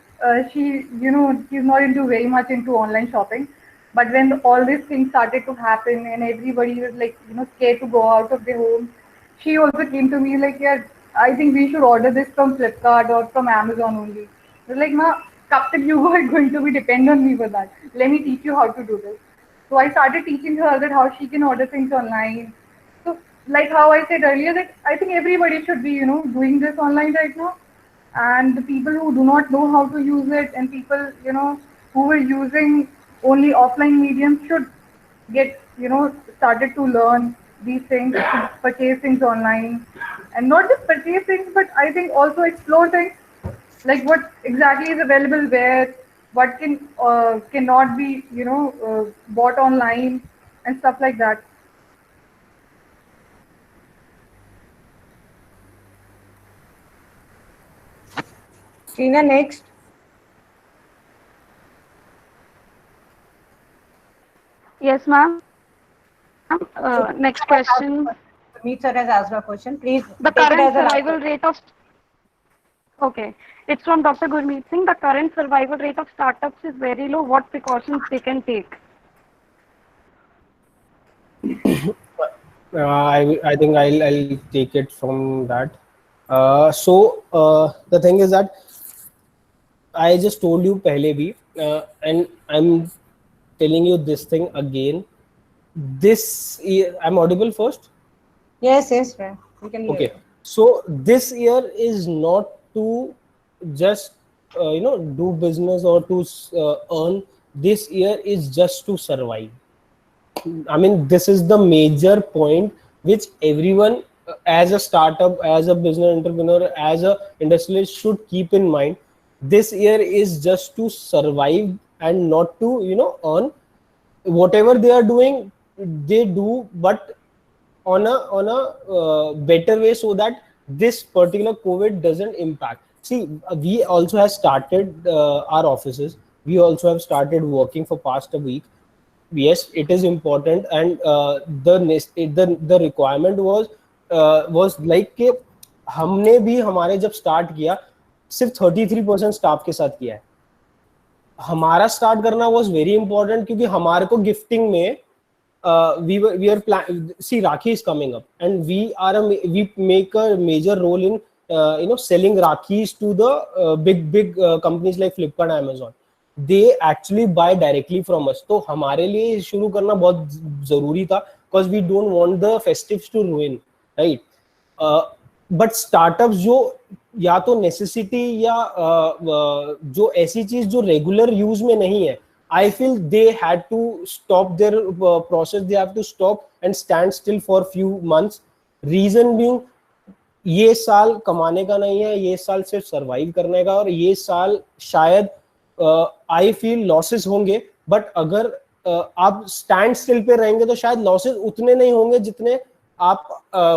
she's not very much into online shopping. But when all these things started to happen and everybody was like, scared to go out of their home, she also came to me like, yeah, I think we should order this from Flipkart or from Amazon only. I was like, ma, kab tak you are going to be depend on me for that? Let me teach you how to do this. So I started teaching her that how she can order things online. So like how I said earlier, that I think everybody should be, doing this online right now. And the people who do not know how to use it, and people, who are using only offline mediums, should get, started to learn these things, to purchase things online, and not just purchase things, but I think also explore things, like what exactly is available where, what cannot be, bought online, and stuff like that. Tina, next. Yes, ma'am. Next question. Meet sir has asked a question. Please The take it current as a last survival rate of Okay, it's from Dr. Gurmeet Singh. The current survival rate of startups is very low. What precautions they can take? I think I'll take it from that. The thing is that I just told you pehle bhi, and I'm telling you this thing again. This year, I'm audible first? Yes, ma'am. We can hear Okay. you. So this year is not to just do business or to earn. This year is just to survive. I mean, this is the major point which everyone, as a startup, as a business entrepreneur, as a industrialist, should keep in mind. This year is just to survive and not to earn. Whatever they are doing, they do, but on a better way, so that this particular COVID doesn't impact. See, we also have started our offices. We also have started working for past a week. Yes, it is important, and the requirement was like कि हमने भी हमारे जब start किया सिर्फ 33% staff के साथ किया है. हमारा स्टार्ट करना was very important क्योंकि हमारे को गिफ्टिंग में we are see, Rakhi is coming up, and we make a major role in selling Rakhis to the big companies like Flipkart, Amazon. They actually buy directly from us. तो हमारे लिए शुरू करना बहुत जरूरी था because we don't want the festives to ruin, right? But startups जो या तो necessity या जो ऐसी चीज जो regular use में नहीं है, I feel they had to stop their process. They have to stop and stand still for few months. Reason being, ये साल कमाने का नहीं है, ये साल सिर्फ सर्वाइव करने का, और ये साल शायद आई फील लॉसेस होंगे, बट अगर आप स्टैंड स्टिल पे रहेंगे तो शायद लॉसेस उतने नहीं होंगे जितने आप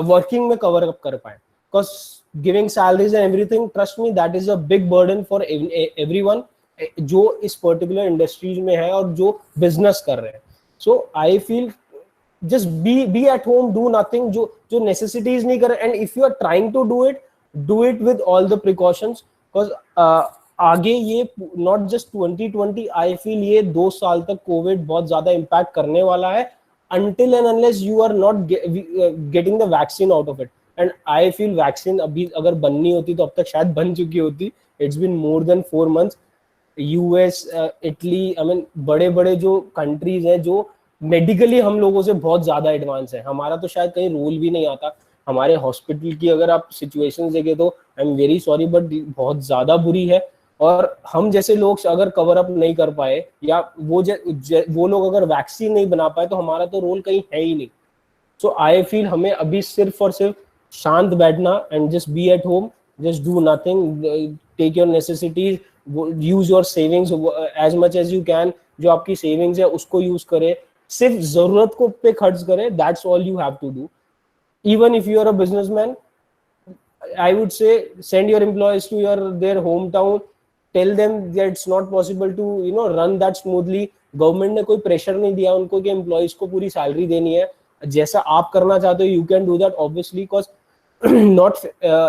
वर्किंग में कवर अप कर पाए. Because giving salaries and everything, trust me, that is a big burden for everyone जो इस पर्टिकुलर इंडस्ट्रीज में है और जो बिजनेस कर रहे हैं. So I feel just be at home, do nothing, जो necessities नहीं कर. And if you are trying to do it with all the precautions, because आगे ये not just 2020, I feel ये 2 साल तक कोविड बहुत ज्यादा इम्पैक्ट करने वाला है, until and unless you are not getting the vaccine out of it. And I feel vaccine अभी अगर बननी होती तो अब तक शायद बन चुकी होती. It's been more than 4 months. US, Italy, I mean बड़े बड़े जो कंट्रीज हैं जो मेडिकली हम लोगों से बहुत ज्यादा एडवांस है. हमारा तो शायद कहीं रोल भी नहीं आता. हमारे हॉस्पिटल की अगर आप सिचुएशन देखें तो I am very sorry, but बहुत ज्यादा बुरी है. और हम जैसे लोग अगर कवर अप नहीं कर पाए, या वो लोग अगर वैक्सीन नहीं बना पाए, तो हमारा तो रोल कहीं है ही नहीं. सो आई फील हमें अभी सिर्फ और सिर्फ शांत बैठना and just be at home, just do nothing, take your necessities, use your savings as much as you can. जो आपकी सेविंग्स है उसको यूज करें, सिर्फ जरूरत को पे खर्च करें. That's all you have to do. Even if you are a businessman, I would say send your employees to their home town, tell them that it's not possible to run that smoothly. Government ने कोई pressure नहीं दिया उनको कि employees को पूरी salary देनी है. जैसा आप करना चाहते हो, you can do that obviously, because not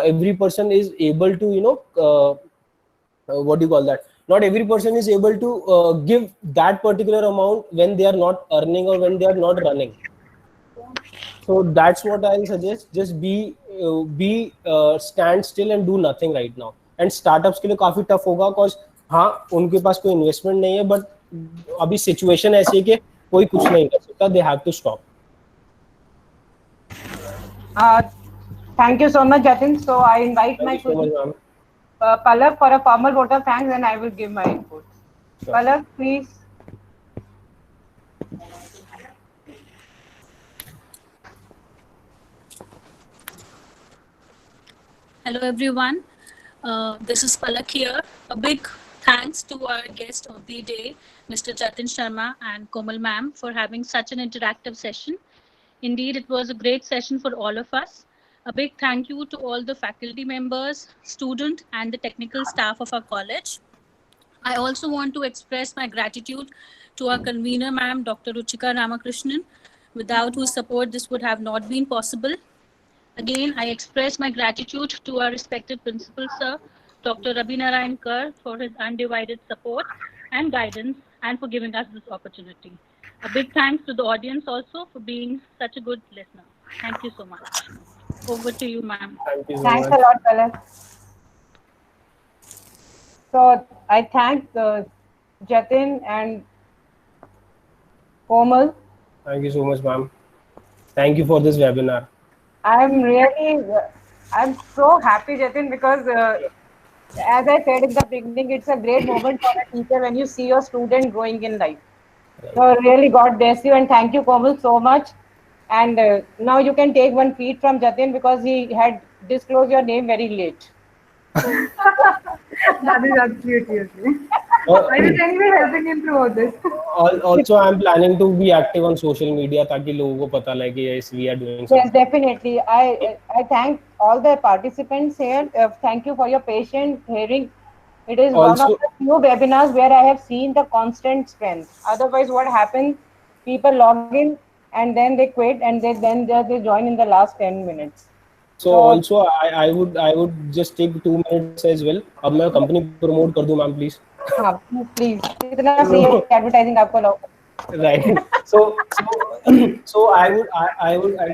every person is able to what do you call that, not every person is able to give that particular amount when they are not earning or when they are not running. So that's what I'll suggest. Just be stand still and do nothing right now. And startups के लिए काफी tough होगा, cause हाँ उनके पास कोई investment नहीं है, but अभी situation ऐसी है कि कोई कुछ नहीं कर सकता. They have to stop. Thank you so much, Jatin. So I invite my Palak for a formal vote of thanks, and I will give my input. Sure. Palak, please. Hello, everyone. This is Palak here. A big thanks to our guest of the day, Mr. Jatin Sharma and Komal ma'am, for having such an interactive session. Indeed, it was a great session for all of us. A big thank you to all the faculty members, student, and the technical staff of our college. I also want to express my gratitude to our convener, ma'am, Dr. Ruchika Ramakrishnan, without whose support this would have not been possible. Again, I express my gratitude to our respected principal, sir, Dr. Rabi Narayan Kar, for his undivided support and guidance and for giving us this opportunity. A big thanks to the audience also for being such a good listener. Thank you so much. Over to you, ma'am. Thank you so Thanks much. a lot, Palak. So I thank Jatin and Komal. Thank you so much, ma'am. Thank you for this webinar. I'm so happy, Jatin, because as I said in the beginning, it's a great moment for a teacher when you see your student growing in life. So really, God bless you, and thank you, Komal, so much. And now you can take one feed from Jatin because he had disclosed your name very late. That is absolutely okay. I was anyway helping him throughout this. Also, I'm planning to be active on social media ताकि लोगों को पता लगे yes, we are doing something. Yes, definitely. I thank all the participants here. Thank you for your patient hearing. It is one of the few webinars where I have seen the constant strength. Otherwise, what happens? People log in and then they quit, and then they join in the last 10 minutes. So also I would just take 2 minutes as well. अब मैं company promote कर दूँ ma'am please. हाँ please. इतना free advertising आपको लगा. Right. So I would